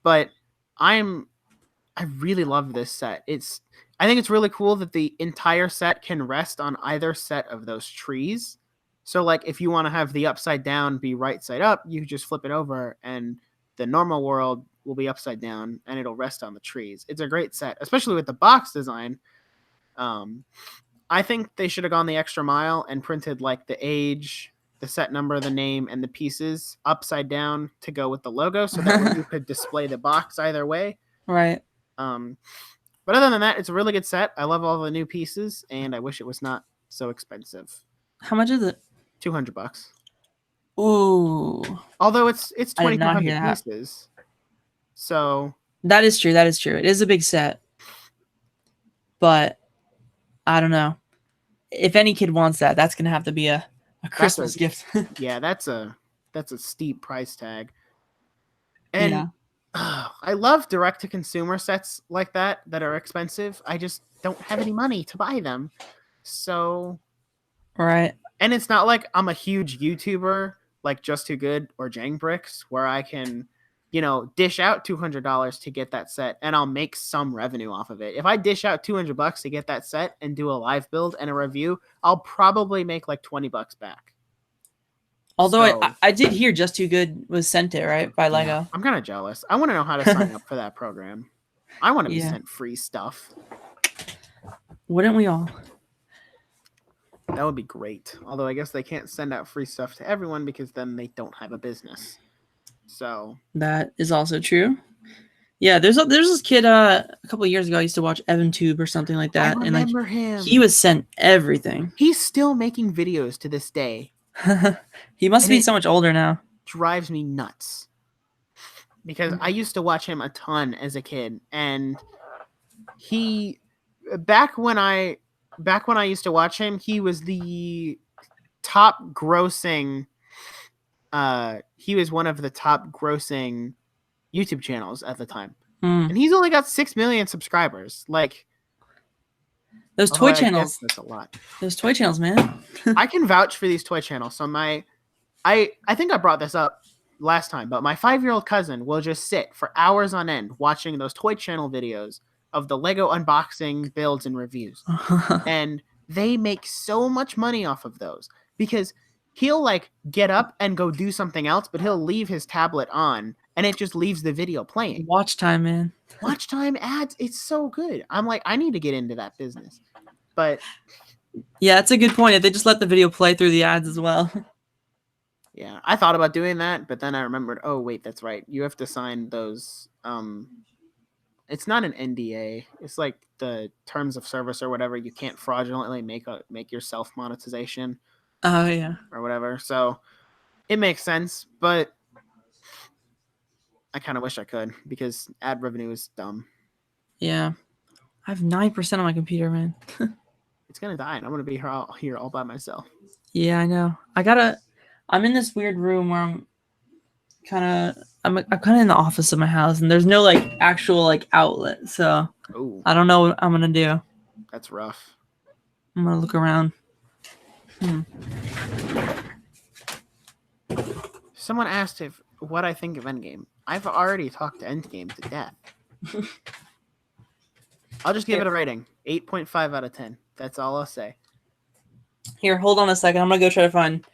but I really love this set. I think it's really cool that the entire set can rest on either set of those trees. So like if you want to have the upside down be right side up, you just flip it over and the normal world will be upside down and it'll rest on the trees. It's a great set, especially with the box design. I think they should have gone the extra mile and printed like the age, the set number, the name, and the pieces upside down to go with the logo so that way you could display the box either way. Right. But other than that, it's a really good set. I love all the new pieces, and I wish it was not so expensive. How much is it? $200. Ooh. Although it's I did not hear 2,200 that. pieces, so That is true. That is true. It is a big set, but I don't know. If any kid wants that, that's gonna have to be a Christmas gift. yeah, that's a steep price tag. And Yeah. I love direct to consumer sets like that are expensive. I just don't have any money to buy them. So, Right. and it's not like I'm a huge YouTuber like Just Too Good or Jang Bricks where I can, dish out $200 to get that set and I'll make some revenue off of it. If I dish out $200 to get that set and do a live build and a review, I'll probably make like $20 back. Although So, I did hear Just Too Good was sent it, right? By yeah, Lego. I'm kind of jealous. I want to know how to sign up for that program. I want to be Yeah. sent free stuff. Wouldn't we all? That would be great. Although I guess they can't send out free stuff to everyone because then they don't have a business. So That is also true. Yeah, there's this kid a couple of years ago I used to watch EvanTube or something like I that, and like remember him. he was sent everything. He's still making videos to this day. He must And be it so much older now. drives me nuts. Because I used to watch him a ton as a kid, and he back when I used to watch him, he was the top grossing he was one of the top grossing YouTube channels at the time. Mm. And he's only got 6 million subscribers. Like, Those toy I channels. guess that's a lot. Those toy channels, man. I can vouch for these toy channels. So I think I brought this up last time, but my 5-year-old cousin will just sit for hours on end watching those toy channel videos of the Lego unboxing, builds, and reviews. And they make so much money off of those because he'll like get up and go do something else, but he'll leave his tablet on and it just leaves the video playing. Watch time, man. Watch time ads, it's so good. I'm like, I need to get into that business. But yeah, that's a good point. If they just let the video play through the ads as well. yeah, I thought about doing that, but then I remembered, oh wait, that's right. You have to sign those it's not an NDA. It's like the terms of service or whatever. You can't fraudulently make your self monetization. Oh yeah. Or whatever. So it makes sense, but I kind of wish I could because ad revenue is dumb. Yeah. I have 9% on my computer, man. It's gonna die, and I'm gonna be here all by myself. Yeah, I know. I'm in this weird room where I'm kind of in the office of my house, and there's no like actual like outlet. So Oh, I don't know what I'm gonna do. that's rough. I'm gonna look around. Someone asked what I think of Endgame. I've already talked to Endgame to death. I'll just give it a rating. 8.5 out of 10. That's all I'll say. Here, hold on a second. I'm gonna go try to find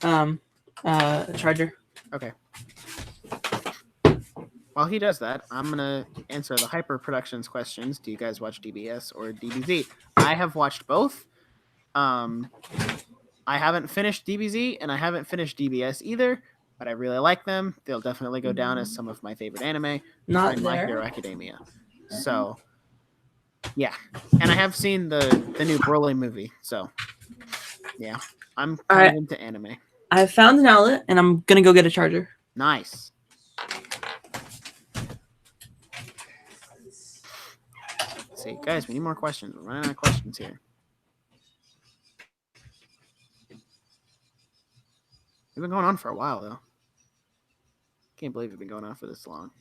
a charger. Okay. While he does that, I'm gonna answer the Hyper Productions questions. Do you guys watch DBS or DBZ? I have watched both. I haven't finished DBZ and I haven't finished DBS either, but I really like them. They'll definitely go down as some of my favorite anime. Not and My there. Hero Academia. So, yeah, and I have seen the new Broly movie. So, yeah, I'm kind of into anime. I found an outlet, and I'm gonna go get a charger. Nice. Let's see, guys, we need more questions. We're running out of questions here. We've been going on for a while, though. Can't believe we've been going on for this long.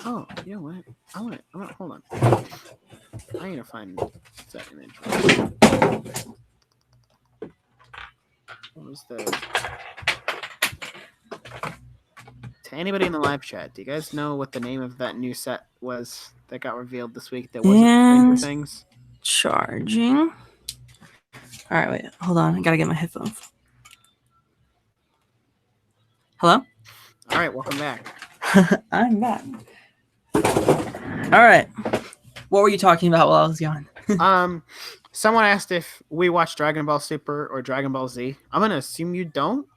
Oh, you know what? I want to hold on. I need to find that image. What was the... To anybody in the live chat, do you guys know what the name of that new set was that got revealed this week that wasn't Stranger Things? Charging. All right, wait. Hold on. I gotta get my headphones. Hello? All right, welcome back. I'm back. All right. What were you talking about while I was gone? Someone asked if we watch Dragon Ball Super or Dragon Ball Z. I'm gonna assume you don't.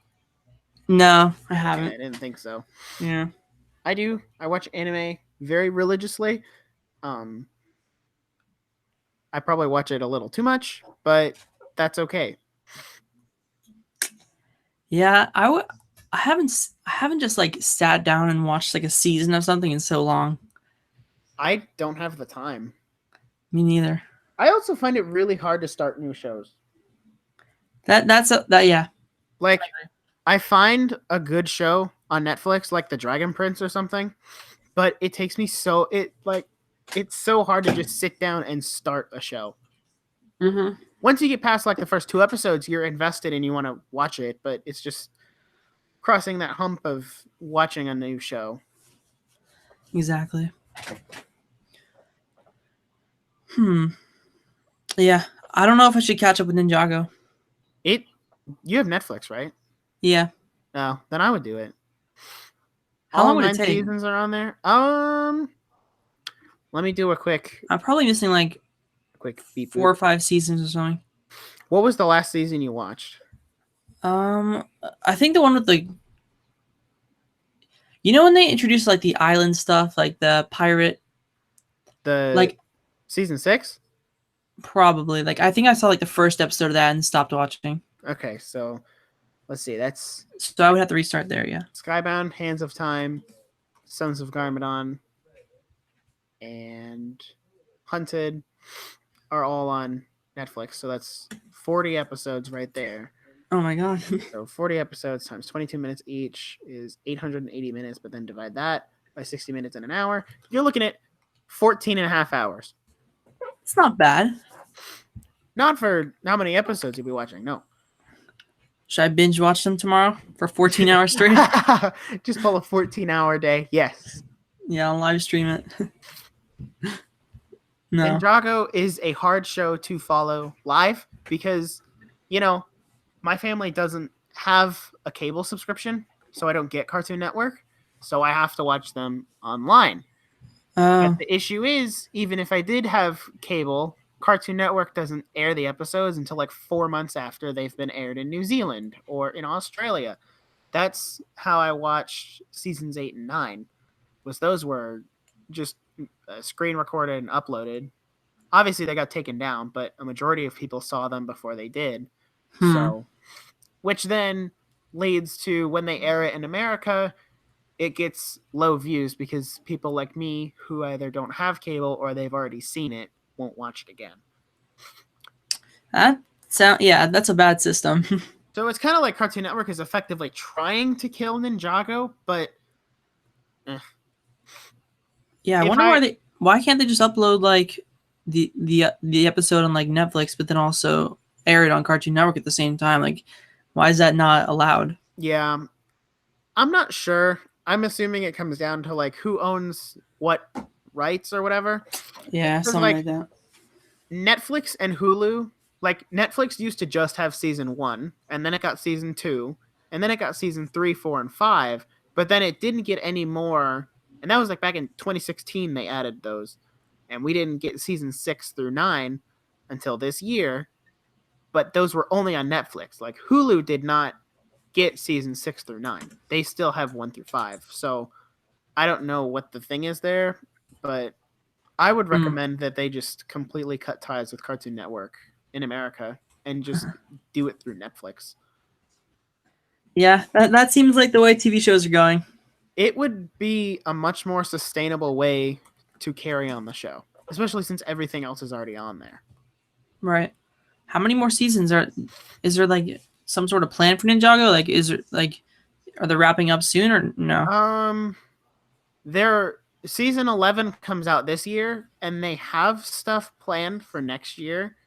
No, I haven't. Okay, I didn't think so. Yeah. I do. I watch anime very religiously. I probably watch it a little too much, but that's okay. Yeah, I haven't just like sat down and watched like a season of something in so long. I don't have the time. Me neither. I also find it really hard to start new shows. That yeah. Like, I find a good show on Netflix, like The Dragon Prince or something, but it takes me it's so hard to just sit down and start a show. Mm-hmm. Once you get past like the first 2 episodes, you're invested and you want to watch it, but it's just crossing that hump of watching a new show. Exactly. Hmm. Yeah. I don't know if I should catch up with Ninjago. You have Netflix, right? Yeah. No, then I would do it. How All long would it 9 take? seasons are on there. Let me do a quick I'm probably missing like beep 4 or boop. 5 seasons or something. What was the last season you watched? Um, I think the one with the, you know, when they introduced like the island stuff, like the pirate, The like season 6? probably like I think I saw like the first episode of that and stopped watching. Okay, so let's see. That's So I would have to restart there. Yeah. Skybound, Hands of Time, Sons of Garmadon, and Hunted are all on Netflix. So that's 40 episodes right there. Oh my god. So 40 episodes times 22 minutes each is 880 minutes, but then divide that by 60 minutes in an hour. You're looking at 14 and a half hours. It's not bad. Not for how many episodes you'll be watching, no. Should I binge watch them tomorrow for 14 hours straight? Just pull a 14-hour day. Yes. Yeah, I'll live stream it. No. Ninjago is a hard show to follow live because, my family doesn't have a cable subscription, so I don't get Cartoon Network, so I have to watch them online. Oh. But the issue is, even if I did have cable, Cartoon Network doesn't air the episodes until like 4 months after they've been aired in New Zealand or in Australia. That's how I watched seasons 8 and 9. Those were just screen recorded and uploaded. Obviously, they got taken down, but a majority of people saw them before they did. So, which then leads to when they air it in America, it gets low views because people like me who either don't have cable or they've already seen it won't watch it again. That's a bad system. So it's kind of like Cartoon Network is effectively trying to kill Ninjago, but Yeah, I wonder why can't they just upload like the episode on like Netflix, but then also air it on Cartoon Network at the same time? Like, why is that not allowed? Yeah, I'm not sure. I'm assuming it comes down to like who owns what rights or whatever. Yeah, something like that. Netflix and Hulu, like Netflix used to just have season 1, and then it got season 2, and then it got season 3, 4, and 5, but then it didn't get any more. And that was like back in 2016 they added those. And we didn't get season 6 through 9 until this year. But those were only on Netflix. Like Hulu did not get season 6 through 9. They still have 1 through 5. So I don't know what the thing is there, but I would recommend that they just completely cut ties with Cartoon Network in America and just do it through Netflix. Yeah, that seems like the way TV shows are going. It would be a much more sustainable way to carry on the show, especially since everything else is already on there. Right. How many more seasons is there like some sort of plan for Ninjago? Like are they wrapping up soon or no? Their season 11 comes out this year and they have stuff planned for next year,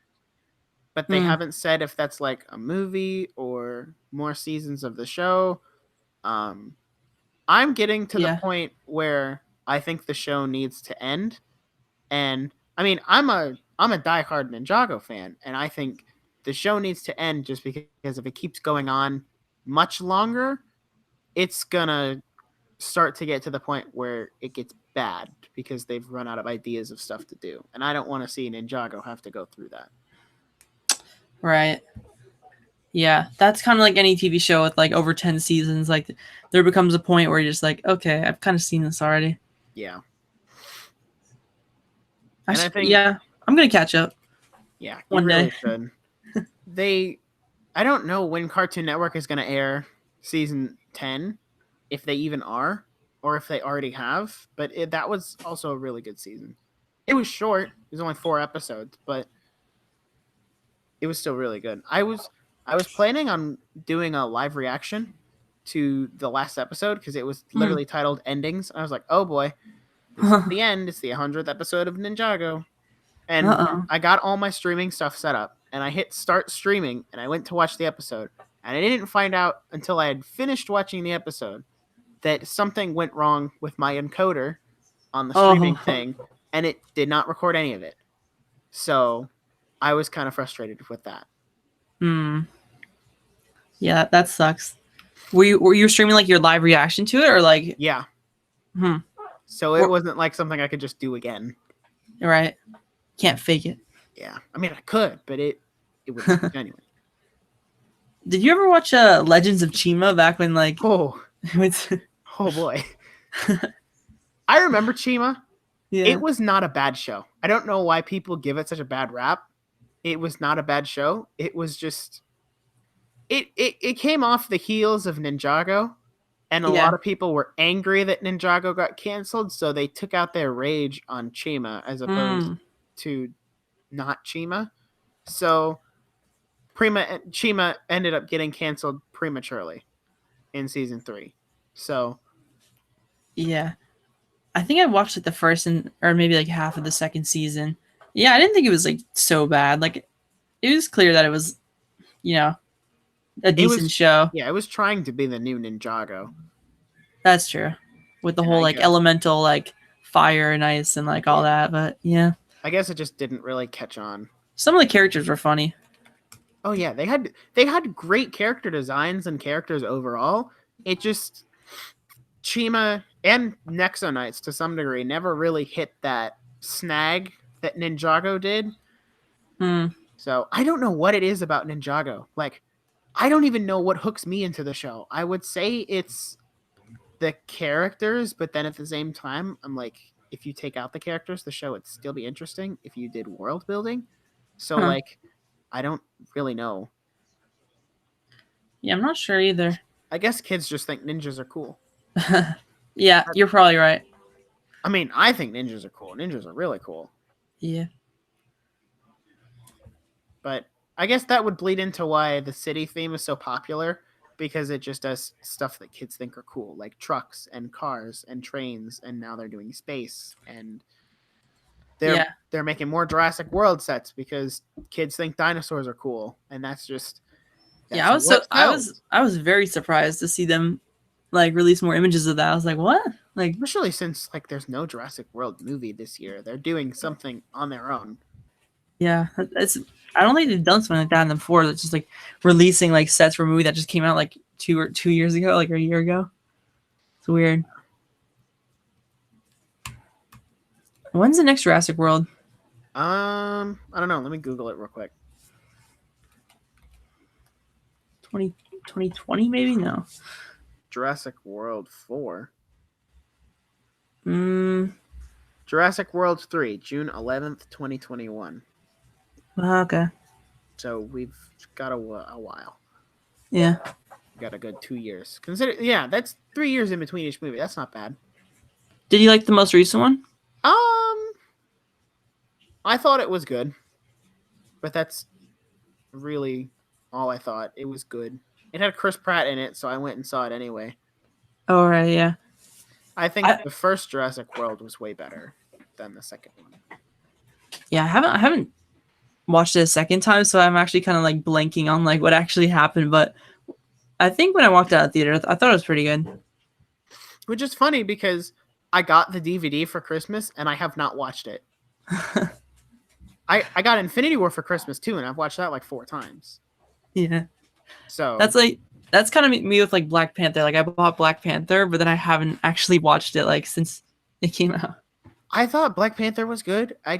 but they haven't said if that's like a movie or more seasons of the show. I'm getting to the point where I think the show needs to end. And I mean, I'm a diehard Ninjago fan, and I think the show needs to end just because if it keeps going on much longer, it's gonna start to get to the point where it gets bad because they've run out of ideas of stuff to do. And I don't want to see Ninjago have to go through that. Right. Yeah, that's kind of like any TV show with like over 10 seasons. Like there becomes a point where you're just like, okay, I've kind of seen this already. Yeah. I'm going to catch up. Yeah, one really day. should. I don't know when Cartoon Network is going to air season 10, if they even are, or if they already have. But that was also a really good season. It was short. It was only 4 episodes, but it was still really good. I was planning on doing a live reaction to the last episode because it was literally titled Endings. I was like, oh boy, this is the end. It's the 100th episode of Ninjago. And Uh-oh. I got all my streaming stuff set up, and I hit start streaming, and I went to watch the episode. And I didn't find out until I had finished watching the episode that something went wrong with my encoder on the streaming Oh. thing, and it did not record any of it. So I was kind of frustrated with that. Hmm. Yeah, that sucks. Were you streaming like your live reaction to it, or like? Yeah. Hmm. So it wasn't like something I could just do again. Right. Can't fake it. Yeah. I mean, I could, but it wouldn't be genuine. Did you ever watch Legends of Chima back when like? Oh. It's, Oh boy. I remember Chima. yeah. It was not a bad show. I don't know why people give it such a bad rap. It was not a bad show. It was just it came off the heels of Ninjago, and a Yeah. lot of people were angry that Ninjago got canceled, so they took out their rage on Chima as opposed to not Chima. So Chima ended up getting canceled prematurely in season 3. So Yeah. I think I watched like the first or maybe like half of the second season. Yeah, I didn't think it was like so bad. Like it was clear that it was, a decent show. yeah, it was trying to be the new Ninjago. That's true. With the whole like elemental like fire and ice and like all that, but yeah. I guess it just didn't really catch on. Some of the characters were funny. Oh yeah, they had great character designs and characters overall. It just Chima and Nexo Knights to some degree never really hit that snag that Ninjago did. So I don't know what it is about Ninjago. Like, I don't even know what hooks me into the show. I would say it's the characters, but then at the same time, I'm like, if you take out the characters, the show would still be interesting if you did world building. So like, I don't really know. Yeah, I'm not sure either. I guess kids just think ninjas are cool. Yeah, you're probably right. I mean, I think ninjas are cool. Ninjas are really cool. Yeah. But I guess that would bleed into why the city theme is so popular, because it just does stuff that kids think are cool, like trucks and cars and trains, and now they're doing space, and they're making more Jurassic World sets because kids think dinosaurs are cool, and that's I was very surprised to see them like release more images of that. I was like, what? Like, especially since like there's no Jurassic World movie this year. They're doing something on their own. Yeah, I don't think they've done something like that before. That's just like releasing like sets for a movie that just came out like 2 years ago, like a year ago. It's weird. When's the next Jurassic World? I don't know. Let me Google it real quick. 2020 maybe? No. Jurassic World 4. Jurassic World 3, June 11th, 2021. Okay. So we've got a while. Yeah. We got a good 2 years. Yeah, that's 3 years in between each movie. That's not bad. Did you like the most recent one? I thought it was good, but that's really all I thought. It was good. It had Chris Pratt in it, so I went and saw it anyway. Oh, right, yeah. I think the first Jurassic World was way better than the second one. Yeah, I haven't watched it a second time, so I'm actually kind of like blanking on like what actually happened. But I think when I walked out of the theater, I thought it was pretty good. Which is funny because I got the DVD for Christmas and I have not watched it. I got Infinity War for Christmas too, and I've watched that like 4 times. Yeah. So that's kind of me with like Black Panther. Like I bought Black Panther, but then I haven't actually watched it like since it came out. I thought Black Panther was good. I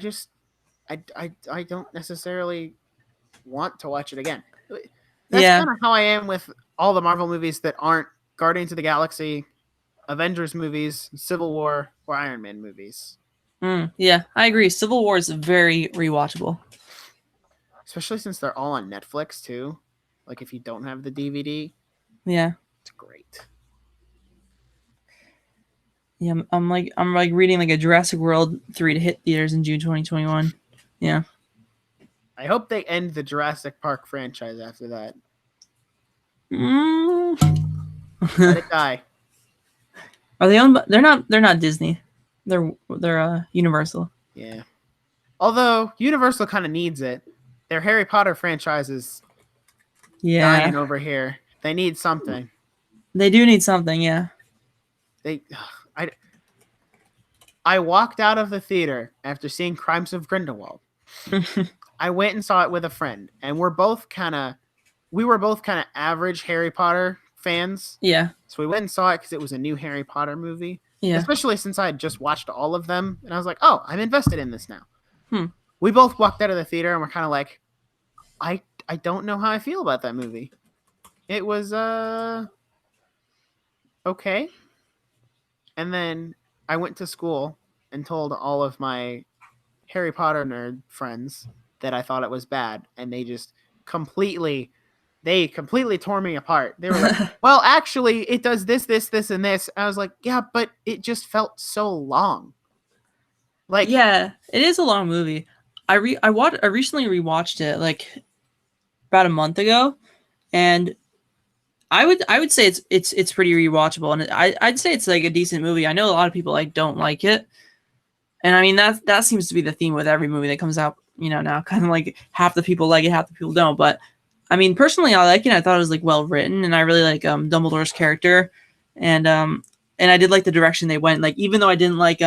don't necessarily want to watch it again. That's kind of how I am with all the Marvel movies that aren't Guardians of the Galaxy, Avengers movies, Civil War, or Iron Man movies. Yeah, I agree. Civil War is very rewatchable. Especially since they're all on Netflix too. Like if you don't have the DVD. Yeah. It's great. Yeah, I'm like reading like a Jurassic World 3 to hit theaters in June 2021. Yeah. I hope they end the Jurassic Park franchise after that. Mm. Let it die. Are they owned by, they're not Disney. They're Universal. Yeah. Although Universal kind of needs it. Their Harry Potter franchise is dying Yeah. over here. They need something. They do need something, yeah. They I I walked out of the theater after seeing Crimes of Grindelwald. I went and saw it with a friend, and we were both kind of average Harry Potter fans. Yeah. So we went and saw it because it was a new Harry Potter movie. Yeah. Especially since I had just watched all of them, and I was like, "Oh, I'm invested in this now." Hmm. We both walked out of the theater, and we're kind of like, "I don't know how I feel about that movie." It was okay, and then I went to school and told all of my Harry Potter nerd friends that I thought it was bad, and they just completely tore me apart. They were like, "Well, actually, it does this, this, this, and this." I was like, "Yeah, but it just felt so long." Like, Yeah, it is a long movie. I recently rewatched it like about a month ago, and I would say it's pretty rewatchable, and I'd say it's like a decent movie. I know a lot of people like don't like it, and I mean that seems to be the theme with every movie that comes out. You know, now kind of like half the people like it, half the people don't. But I mean, personally, I like it. I thought it was like well written, and I really like Dumbledore's character, and I did like the direction they went. Like even though I didn't like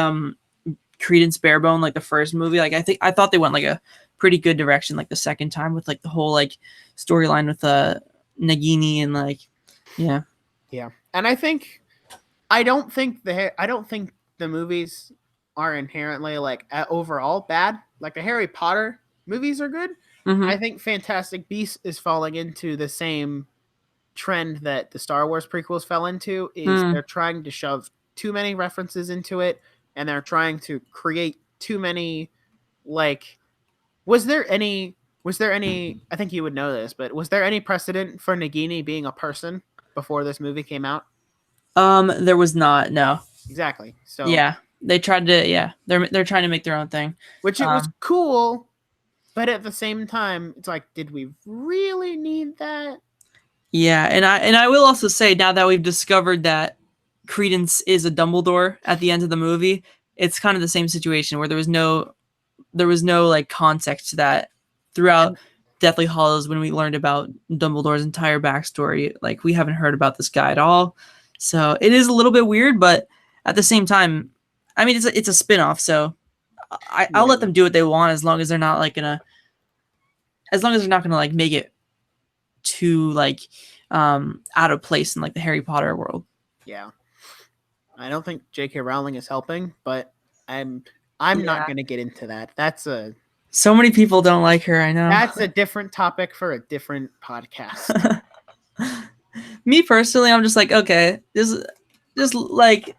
Credence Barebone like the first movie, like I thought they went like a pretty good direction like the second time with like the whole like storyline with Nagini and like yeah. yeah, and I don't think the movies are inherently like overall bad. Like the Harry Potter movies are good. Mm-hmm. I think Fantastic Beasts is falling into the same trend that the Star Wars prequels fell into. Is they're trying to shove too many references into it, and they're trying to create too many. Like, was there any? I think you would know this, but was there any precedent for Nagini being a person before this movie came out? There was not, no. Exactly. So Yeah. They tried to they're trying to make their own thing. which it was cool, but at the same time, it's like, did we really need that? Yeah, and I will also say now that we've discovered that Credence is a Dumbledore at the end of the movie, it's kind of the same situation where there was no like context to that throughout Deathly Hallows when we learned about Dumbledore's entire backstory. Like we haven't heard about this guy at all. So it is a little bit weird, but at the same time, I mean it's a spin-off, so I'll let them do what they want as long as they're not gonna like make it too like out of place in like the Harry Potter world. Yeah. I don't think J.K. Rowling is helping, but I'm not going to get into that. So many people don't like her, I know. That's a different topic for a different podcast. Me personally, I'm just like, okay, just like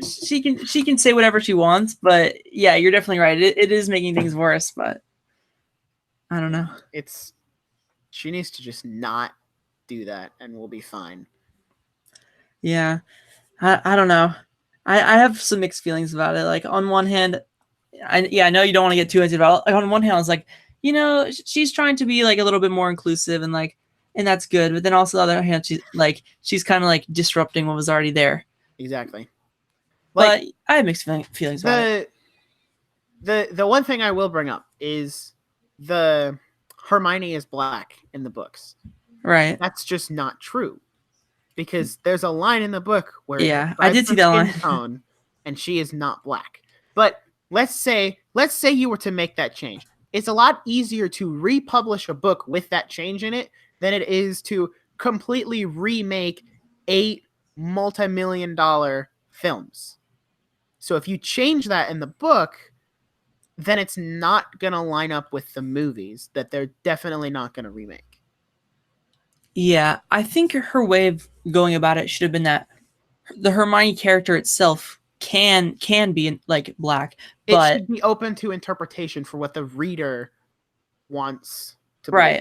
she can say whatever she wants, but yeah, you're definitely right. It is making things worse, but I don't know. She needs to just not do that and we'll be fine. Yeah. I don't know. I have some mixed feelings about it. Like on one hand, I know you don't want to get too into it. Like on one hand, I was like, you know, she's trying to be like a little bit more inclusive and that's good. But then also on the other hand, she's kind of like disrupting what was already there. Exactly. Like, but I have mixed feelings about it. The one thing I will bring up is the Hermione is black in the books. Right. That's just not true. Because there's a line in the book where I did see that line. Tone, and she is not black. But let's say you were to make that change. It's a lot easier to republish a book with that change in it than it is to completely remake 8 multi-million-dollar films. So if you change that in the book, then it's not going to line up with the movies that they're definitely not going to remake. Yeah, I think her way of going about it should have been that the Hermione character itself can be like black, but it should be open to interpretation for what the reader wants to believe.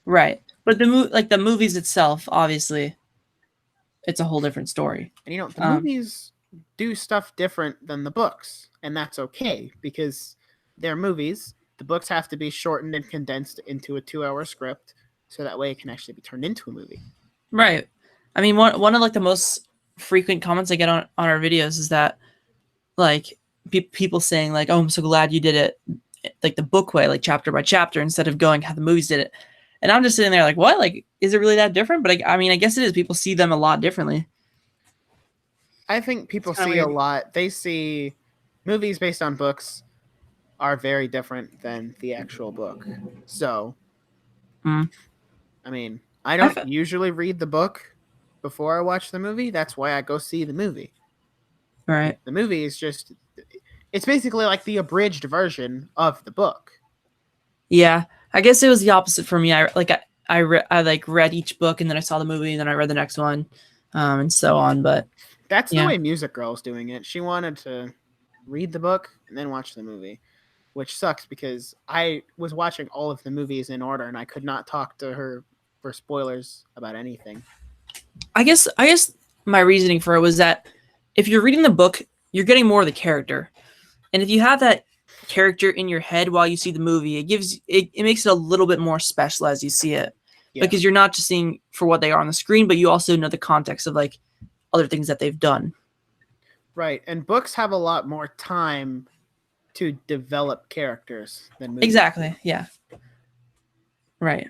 Right. But the movies itself, obviously, it's a whole different story. And the movies do stuff different than the books, and that's okay because they're movies. The books have to be shortened and condensed into a 2-hour script, so that way it can actually be turned into a movie. Right. I mean, one of like the most frequent comments I get on our videos is that like people saying like, "Oh, I'm so glad you did it like the book way, like chapter by chapter, instead of going how the movies did it." And I'm just sitting there like, "What? Like, is it really that different?" But I mean, I guess it is. People see them a lot differently. I think people kinda see a weird. lot. They see movies based on books are very different than the actual book. So, Mm. I mean, I I don't fe- usually read the book before I watch the movie. That's why I go see the movie. right. The movie is just, it's basically like the abridged version of the book. Yeah, I guess it was the opposite for me. I like read each book and then I saw the movie and then I read the next one, and so on. But That's the yeah, way Music Girl's doing it. She wanted to read the book and then watch the movie, which sucks because I was watching all of the movies in order and I could not talk to her for spoilers about anything. I guess my reasoning for it was that if you're reading the book, you're getting more of the character, and if you have that character in your head while you see the movie, it makes it a little bit more special as you see it, Yeah. because you're not just seeing for what they are on the screen, but you also know the context of like other things that they've done. Right. And books have a lot more time to develop characters than movies. Exactly. Yeah. Right.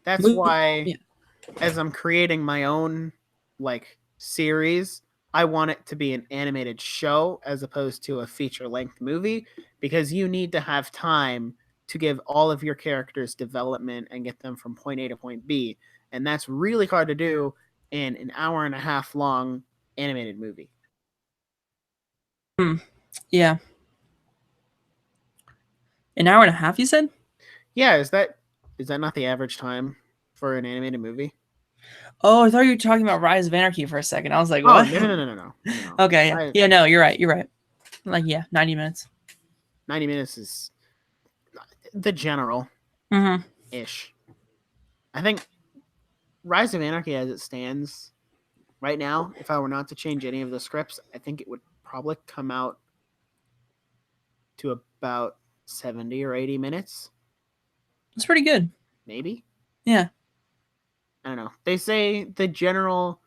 That's Movie. why Yeah. as I'm creating my own like series, I want it to be an animated show as opposed to a feature-length movie because you need to have time to give all of your characters development and get them from point A to point B, and that's really hard to do in an hour and a half long animated movie. Yeah. An hour and a half, you said? Yeah, is that not the average time for an animated movie? Oh, I thought you were talking about Rise of Anarchy for a second. I was like, Oh, what? no, no, no, no, no, no. No. Okay, yeah. Yeah, no, you're right. You're right. Like, yeah, 90 minutes. 90 minutes is the general Mm-hmm. ish. I think Rise of Anarchy as it stands right now, if I were not to change any of the scripts, I think it would probably come out to about 70 or 80 minutes, It's pretty good. maybe. Yeah. I don't know. They say the general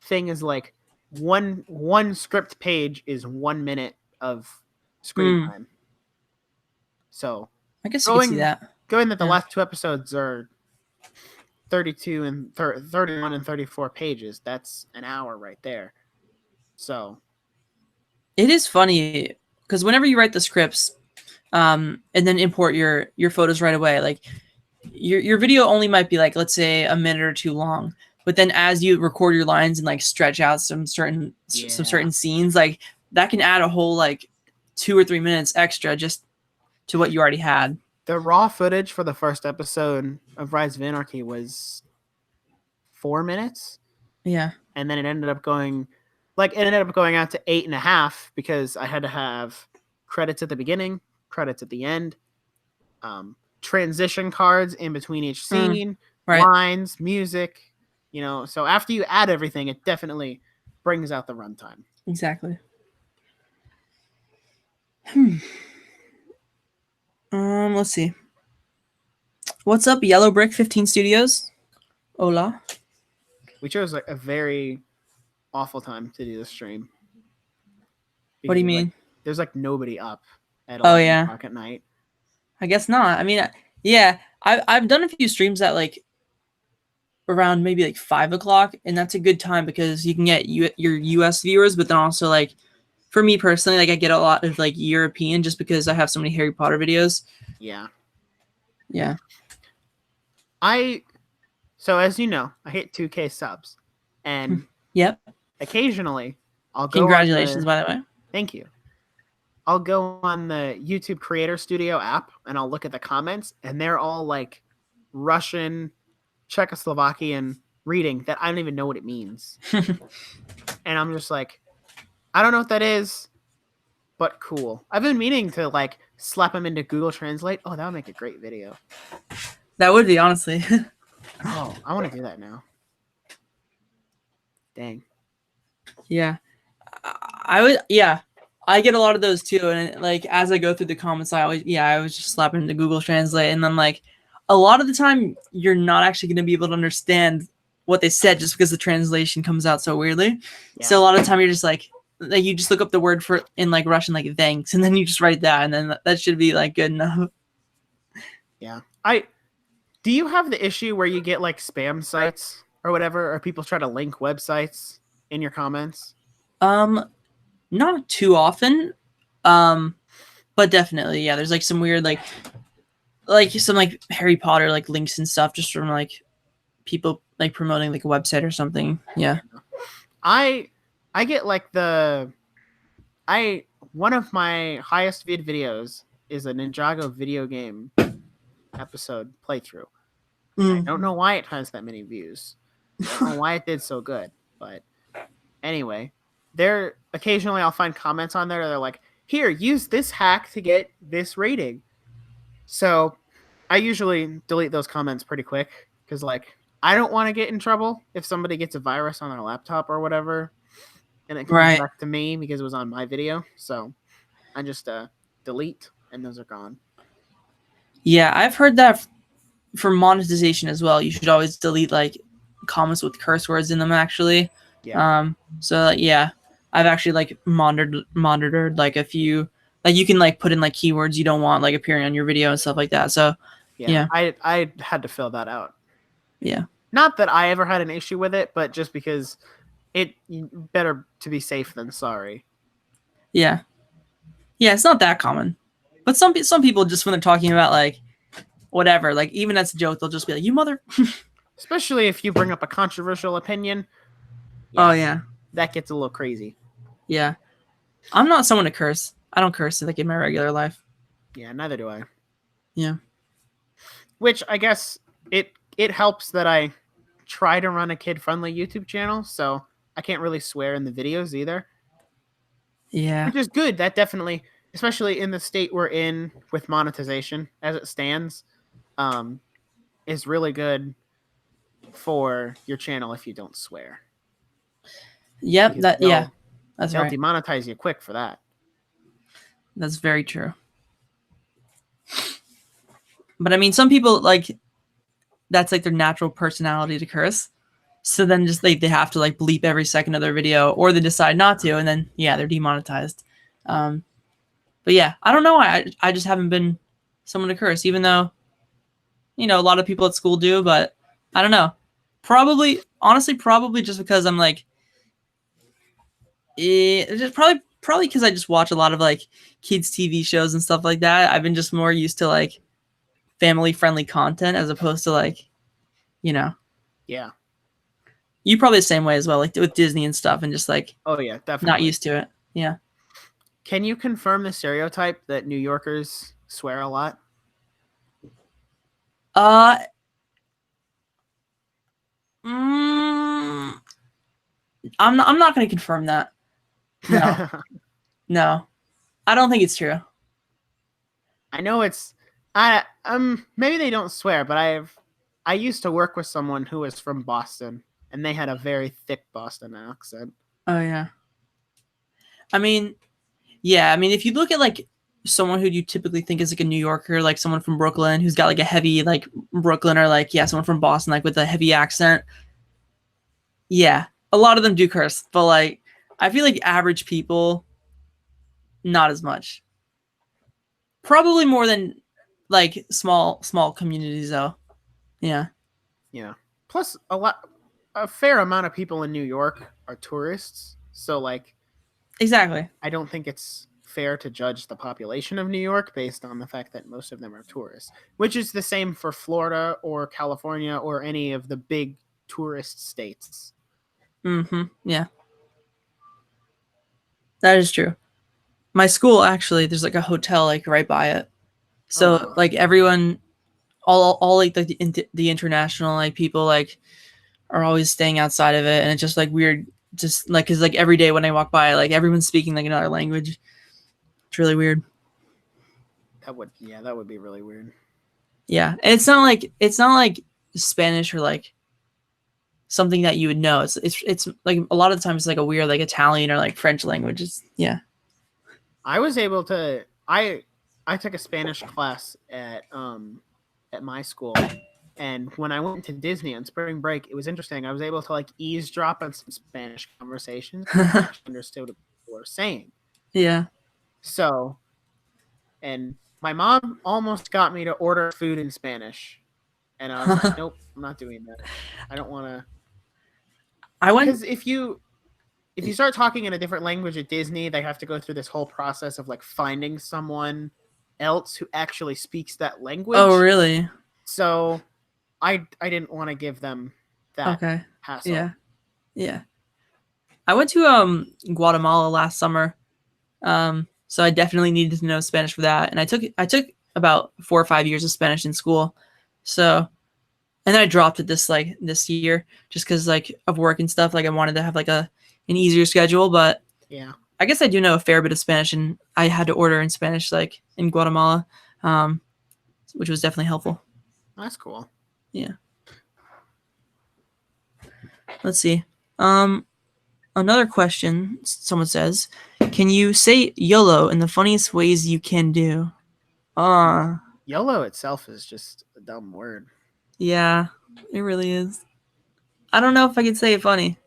thing is like one script page is 1 minute of screen Mm. time. So I guess you could see going that. going that the Yeah. last 2 episodes are 32 and 31 and 34 pages, that's an hour right there. So It is funny because whenever you write the scripts, and then import your photos right away, like your video only might be like, let's say, a minute or two long, but then as you record your lines and like stretch out some certain scenes, like that can add a whole like 2 or 3 minutes extra just to what you already had. the raw footage for the first episode of Rise of Anarchy was 4 minutes, Yeah. and then it ended up going out to 8.5 because I had to have credits at the beginning, credits at the end, transition cards in between each scene, Right. lines, music. So after you add everything, it definitely brings out the runtime. Exactly. Let's see. What's up, Yellow Brick 15 Studios? Hola. We chose like a very awful time to do the stream. What do you Because, mean? there's like nobody up at Oh 11 yeah. o'clock at night. I guess not. I mean, yeah, I've done a few streams at like around maybe like 5 o'clock, and that's a good time because you can get your US viewers, but then also like for me personally, like I get a lot of like European just because I have so many Harry Potter videos. Yeah. Yeah. So as you know, I hit 2K subs, and Yep. occasionally I'll go on Congratulations, the by the way. thank you. I'll go on the YouTube Creator Studio app and I'll look at the comments, and they're all like Russian, Czechoslovakian reading that I don't even know what it means. And I'm just like, I don't know what that is, but cool. I've been meaning to like slap them into Google Translate. Oh, that would make a great video. That would be, honestly. Oh, I want to do that now. Dang. Yeah. I would, yeah, I get a lot of those too. And like, as I go through the comments, I was just slapping into Google Translate. And then like, a lot of the time, you're not actually going to be able to understand what they said just because the translation comes out so weirdly. Yeah. So a lot of the time, you're just like you just look up the word for in like Russian, like thanks, and then you just write that, and then that should be like good enough. Yeah. Do you have the issue where you get like spam sites or whatever, or people try to link websites in your comments? Not too often. But definitely, yeah. There's like some weird like some like Harry Potter like links and stuff just from like people like promoting like a website or something. Yeah. I get like one of my highest viewed videos is a Ninjago video game episode playthrough. I don't know why it has that many views. I don't know why it did so good, but anyway, there occasionally I'll find comments on there that are like, "Here, use this hack to get this rating." So, I usually delete those comments pretty quick cuz like I don't want to get in trouble if somebody gets a virus on their laptop or whatever and it comes Right. back to me because it was on my video. So, I just delete and those are gone. Yeah, I've heard that for monetization as well. You should always delete like comments with curse words in them actually. Yeah. So like, yeah, I've actually like monitored like a few like you can like put in like keywords you don't want like appearing on your video and stuff like that. So Yeah. yeah. I had to fill that out. Yeah. Not that I ever had an issue with it, but just because it better to be safe than sorry. Yeah. Yeah, it's not that common. But some people just when they're talking about like whatever, like even as a joke, they'll just be like, "You mother." Especially if you bring up a controversial opinion. Oh yeah. That gets a little crazy. Yeah. I'm not someone to curse. I don't curse like in my regular life. Yeah, neither do I. Yeah. Which I guess it helps that I try to run a kid-friendly YouTube channel, so I can't really swear in the videos either. Yeah. Which is good. That definitely, especially in the state we're in with monetization as it stands, is really good for your channel if you don't swear. Yep, Because that yeah. That's they'll right. demonetize you quick for that. That's very true. But I mean some people like that's like their natural personality to curse. So then just they have to like bleep every second of their video or they decide not to and then yeah, they're demonetized. But yeah, I don't know why I just haven't been someone to curse, even though, you know, a lot of people at school do, but I don't know. Probably honestly, probably just because I'm like just probably because I just watch a lot of like kids TV shows and stuff like that. I've been just more used to like family friendly content as opposed to like, you know. Yeah. You probably the same way as well, like with Disney and stuff, and just like Oh yeah, definitely. not used to it. Yeah. Can you confirm the stereotype that New Yorkers swear a lot? Uh, mm, I'm not going to confirm that. No, no, I don't think it's true. I know it's maybe they don't swear, but I used to work with someone who was from Boston and they had a very thick Boston accent. Oh yeah. I mean, yeah. I mean, if you look at like someone who you typically think is like a New Yorker, like someone from Brooklyn who's got like a heavy like Brooklyn or like yeah, someone from Boston like with a heavy accent. Yeah, a lot of them do curse, but like I feel like average people, not as much. Probably more than like small communities though. Yeah. Yeah. Plus a fair amount of people in New York are tourists, so like Exactly. I don't think it's fair to judge the population of New York based on the fact that most of them are tourists, which is the same for Florida or California or any of the big tourist states. Yeah. That is true. My school actually, there's like a hotel like right by it. Oh So wow. like everyone, all like the international like people like are always staying outside of it, and it's just like weird. Just like cause like every day when I walk by, like everyone's speaking like another language. It's really weird. That would be really weird. Yeah, and it's not like Spanish or like something that you would know. It's like a lot of the times it's like a weird like Italian or like French language. Yeah. I was able to. I took a Spanish class at my school, and when I went to Disney on spring break, it was interesting. I was able to like eavesdrop on some Spanish conversations and actually understood what people were saying. Yeah. So, and my mom almost got me to order food in Spanish, and I was like, nope, I'm not doing that. I don't want to. I went. Because if you start talking in a different language at Disney, they have to go through this whole process of like finding someone else who actually speaks that language. Oh, really? So I didn't want to give them that hassle. Yeah. Yeah. I went to Guatemala last summer. So I definitely needed to know Spanish for that. And I took about 4 or 5 years of Spanish in school. So and then I dropped it this year just because like of work and stuff. Like I wanted to have like an easier schedule, but yeah, I guess I do know a fair bit of Spanish, and I had to order in Spanish like in Guatemala, which was definitely helpful. That's cool. Yeah. Let's see. Another question. Someone says, "Can you say YOLO in the funniest ways you can do?" YOLO itself is just a dumb word. Yeah, it really is. I don't know if I could say it funny.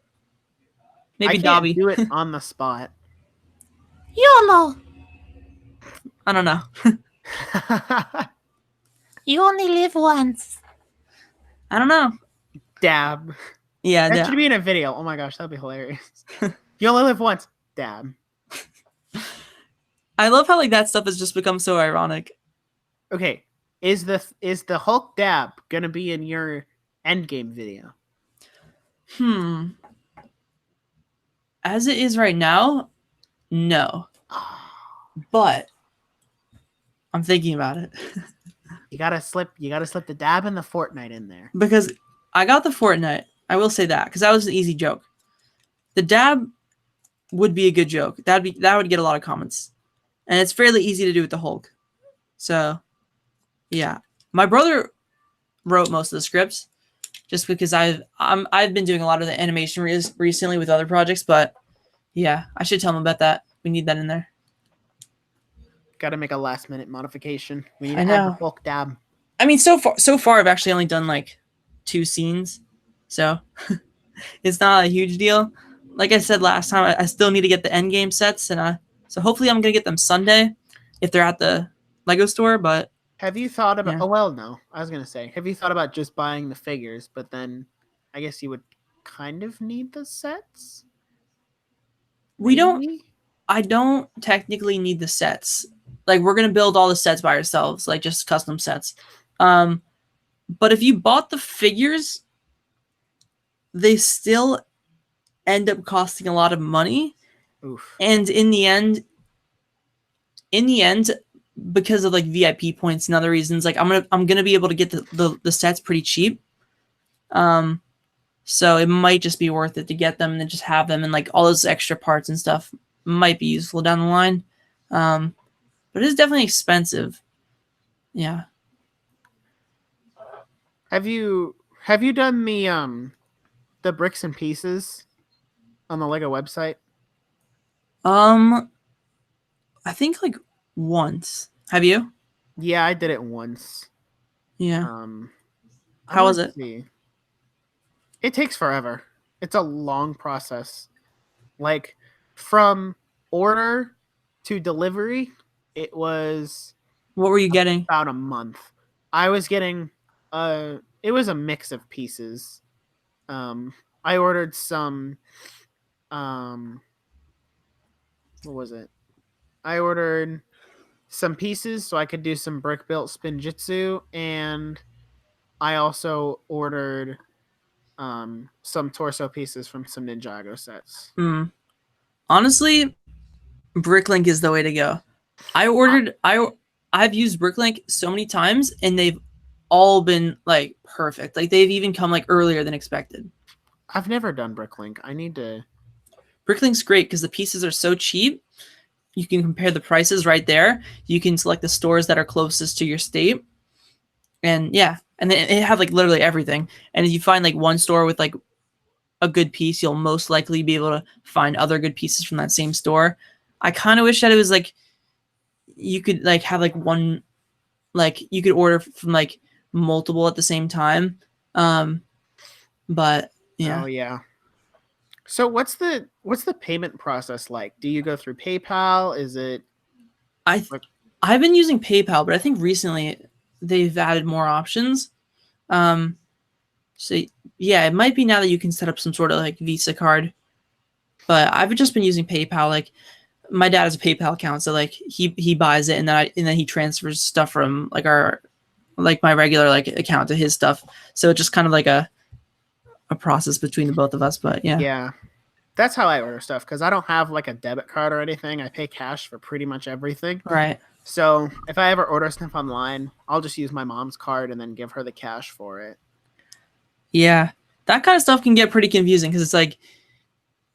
Maybe I can't Dobby. do it on the spot. YOLO. I don't know. You only live once. I don't know. Dab. Yeah, that should be in a video. Oh my gosh, that'd be hilarious. You only live once. Dab. I love how like that stuff has just become so ironic. Okay, is the Hulk dab gonna be in your endgame video? As it is right now, no. But I'm thinking about it. You gotta slip the dab and the Fortnite in there. Because I got the Fortnite. I will say that because that was an easy joke. The dab would be a good joke. That would get a lot of comments, and it's fairly easy to do with the Hulk. So, yeah, my brother wrote most of the scripts, just because I've been doing a lot of the animation recently with other projects. But yeah, I should tell him about that. We need that in there. Got to make a last minute modification. We need to I add know. the Hulk dab. I mean, so far I've actually only done like 2 scenes, so it's not a huge deal. Like I said last time, I still need to get the end game sets, and so hopefully I'm gonna get them Sunday if they're at the Lego store. But have you thought about? Yeah. Oh well, no. I was gonna say, have you thought about just buying the figures? But then, I guess you would kind of need the sets. I don't technically need the sets. Like we're gonna build all the sets by ourselves, like just custom sets. But if you bought the figures, they still end up costing a lot of money. Oof. And in the end, because of like VIP points and other reasons, like I'm gonna be able to get the sets pretty cheap. So it might just be worth it to get them and then just have them, and like all those extra parts and stuff might be useful down the line. But it is definitely expensive. Yeah. Have you done the bricks and pieces on the Lego website? I think like once. Have you? Yeah, I did it once. Yeah. How was it? See. It takes forever. It's a long process. Like from order to delivery, it was What were you getting? about a month. I was getting it was a mix of pieces. I ordered some what was it? I ordered some pieces so I could do some brick built spinjitzu, and I also ordered some torso pieces from some Ninjago sets. Honestly, Bricklink is the way to go. I've used Bricklink so many times, and they've all been like perfect. Like they've even come like earlier than expected. I've never done Bricklink. I need to. Bricklink's great because the pieces are so cheap. You can compare the prices right there. You can select the stores that are closest to your state. And yeah, and they have like literally everything. And if you find like one store with like a good piece, you'll most likely be able to find other good pieces from that same store. I kind of wish that it was like you could like have like one, like you could order from like multiple at the same time. But yeah. Oh yeah. So what's the payment process like? Do you go through PayPal? Is it I've been using PayPal, but I think recently they've added more options. So yeah, it might be now that you can set up some sort of like Visa card. But I've just been using PayPal. Like my dad has a PayPal account, so like he buys it and then he transfers stuff from like my regular like account to his stuff. So it's just kind of like a process between the both of us. But yeah. Yeah. That's how I order stuff because I don't have like a debit card or anything. I pay cash for pretty much everything. Right. So if I ever order stuff online, I'll just use my mom's card and then give her the cash for it. Yeah, that kind of stuff can get pretty confusing because it's like,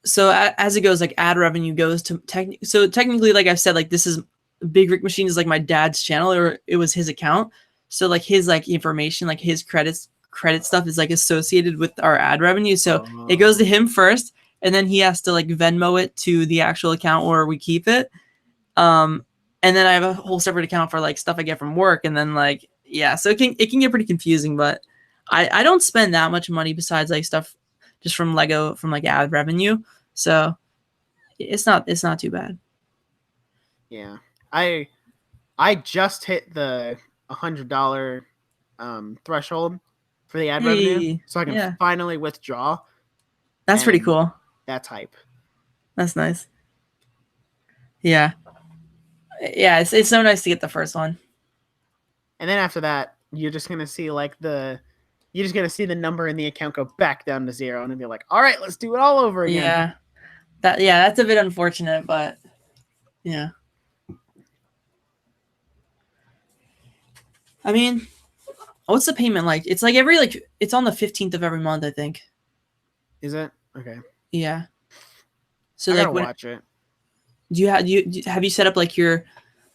so as it goes, like ad revenue goes to so technically, like I've said, like this is Bigrickmachine is like my dad's channel, or it was his account. So like his like information, like his credit stuff is like associated with our ad revenue. So it goes to him first, and then he has to like Venmo it to the actual account where we keep it. And then I have a whole separate account for like stuff I get from work, and then like yeah, so it can get pretty confusing, but I don't spend that much money besides like stuff just from Lego from like ad revenue, so it's not too bad. Yeah, I just hit the $100 threshold for the ad revenue, so I can finally withdraw. That's pretty cool. That's hype. That's nice. Yeah, it's so nice to get the first one. And then after that, you're just gonna see like you're just gonna see the number in the account go back down to 0, and be like, "All right, let's do it all over again." Yeah, that's a bit unfortunate, but yeah. I mean, what's the payment like? It's like it's on the 15th of every month, I think. Is it? Okay. Yeah. So I like gotta watch it. Have you set up like your,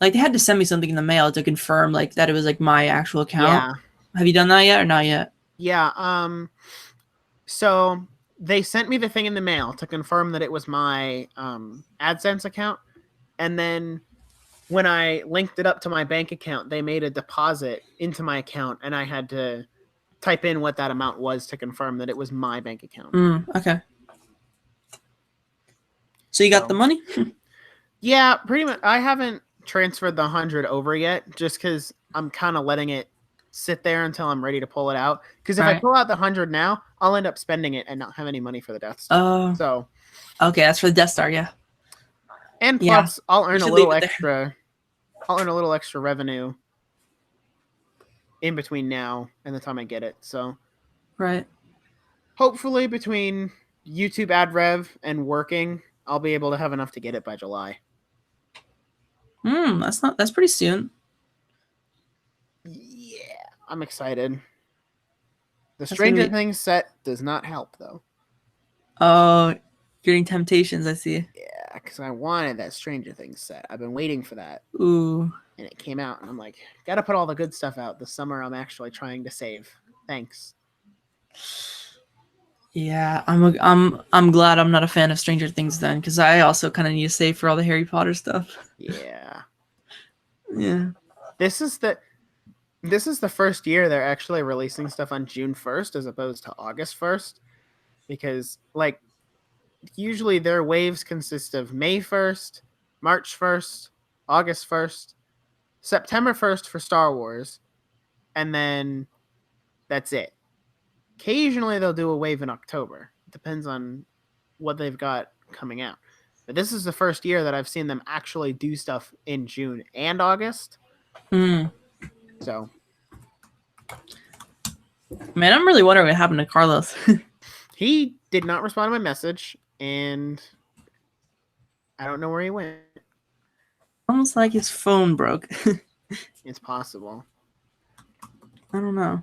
like they had to send me something in the mail to confirm like that it was like my actual account. Yeah. Have you done that yet or not yet? Yeah. So they sent me the thing in the mail to confirm that it was my AdSense account, and then when I linked it up to my bank account, they made a deposit into my account, and I had to type in what that amount was to confirm that it was my bank account. Okay. So you got the money? Yeah, pretty much. I haven't transferred the 100 over yet, just because I'm kind of letting it sit there until I'm ready to pull it out. Because if I pull out the 100 now, I'll end up spending it and not have any money for the Death Star. So, okay, that's for the Death Star, yeah. And plus, I'll earn a little extra. I'll earn a little extra revenue in between now and the time I get it. So, hopefully, between YouTube ad rev and working, I'll be able to have enough to get it by July. That's pretty soon. Yeah, I'm excited. The Stranger Things set does not help, though. Oh, getting temptations, I see. Yeah, because I wanted that Stranger Things set. I've been waiting for that. Ooh. And it came out, and I'm like, gotta put all the good stuff out this summer. I'm actually trying to save. Thanks. Yeah, I'm glad I'm not a fan of Stranger Things then, because I also kind of need to save for all the Harry Potter stuff. Yeah. Yeah. This is the first year they're actually releasing stuff on June 1st as opposed to August 1st, because like usually their waves consist of May 1st, March 1st, August 1st, September 1st for Star Wars, and then that's it. Occasionally they'll do a wave in October. It depends on what they've got coming out. But this is the first year that I've seen them actually do stuff in June and August. So, man, I'm really wondering what happened to Carlos. He did not respond to my message, and I don't know where he went. Almost like his phone broke. It's possible. I don't know.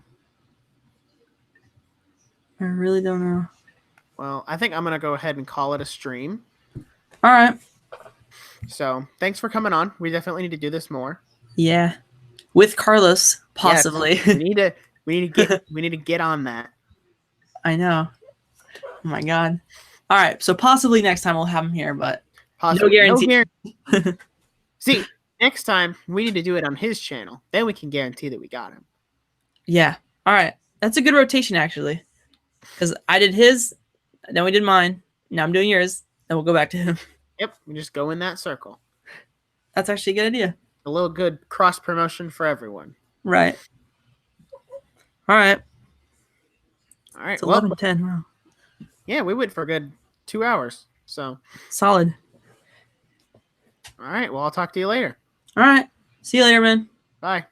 I really don't know. Well, I think I'm going to go ahead and call it a stream. All right. So, thanks for coming on. We definitely need to do this more. Yeah. With Carlos, possibly. Yes, we need to get on that. I know. Oh my god. All right, so possibly next time we'll have him here, but Possibly. guarantee. guarantee. See, next time we need to do it on his channel. Then we can guarantee that we got him. Yeah. All right. That's a good rotation, actually. Because I did his, then we did mine. Now I'm doing yours. Then we'll go back to him. Yep, we just go in that circle. That's actually a good idea. A little good cross promotion for everyone. Right. All right. All right. It's Well, 11:10. Wow. yeah, we went for a good 2 hours. So, Solid. all right. Well, I'll talk to you later. All right. See you later, man. Bye.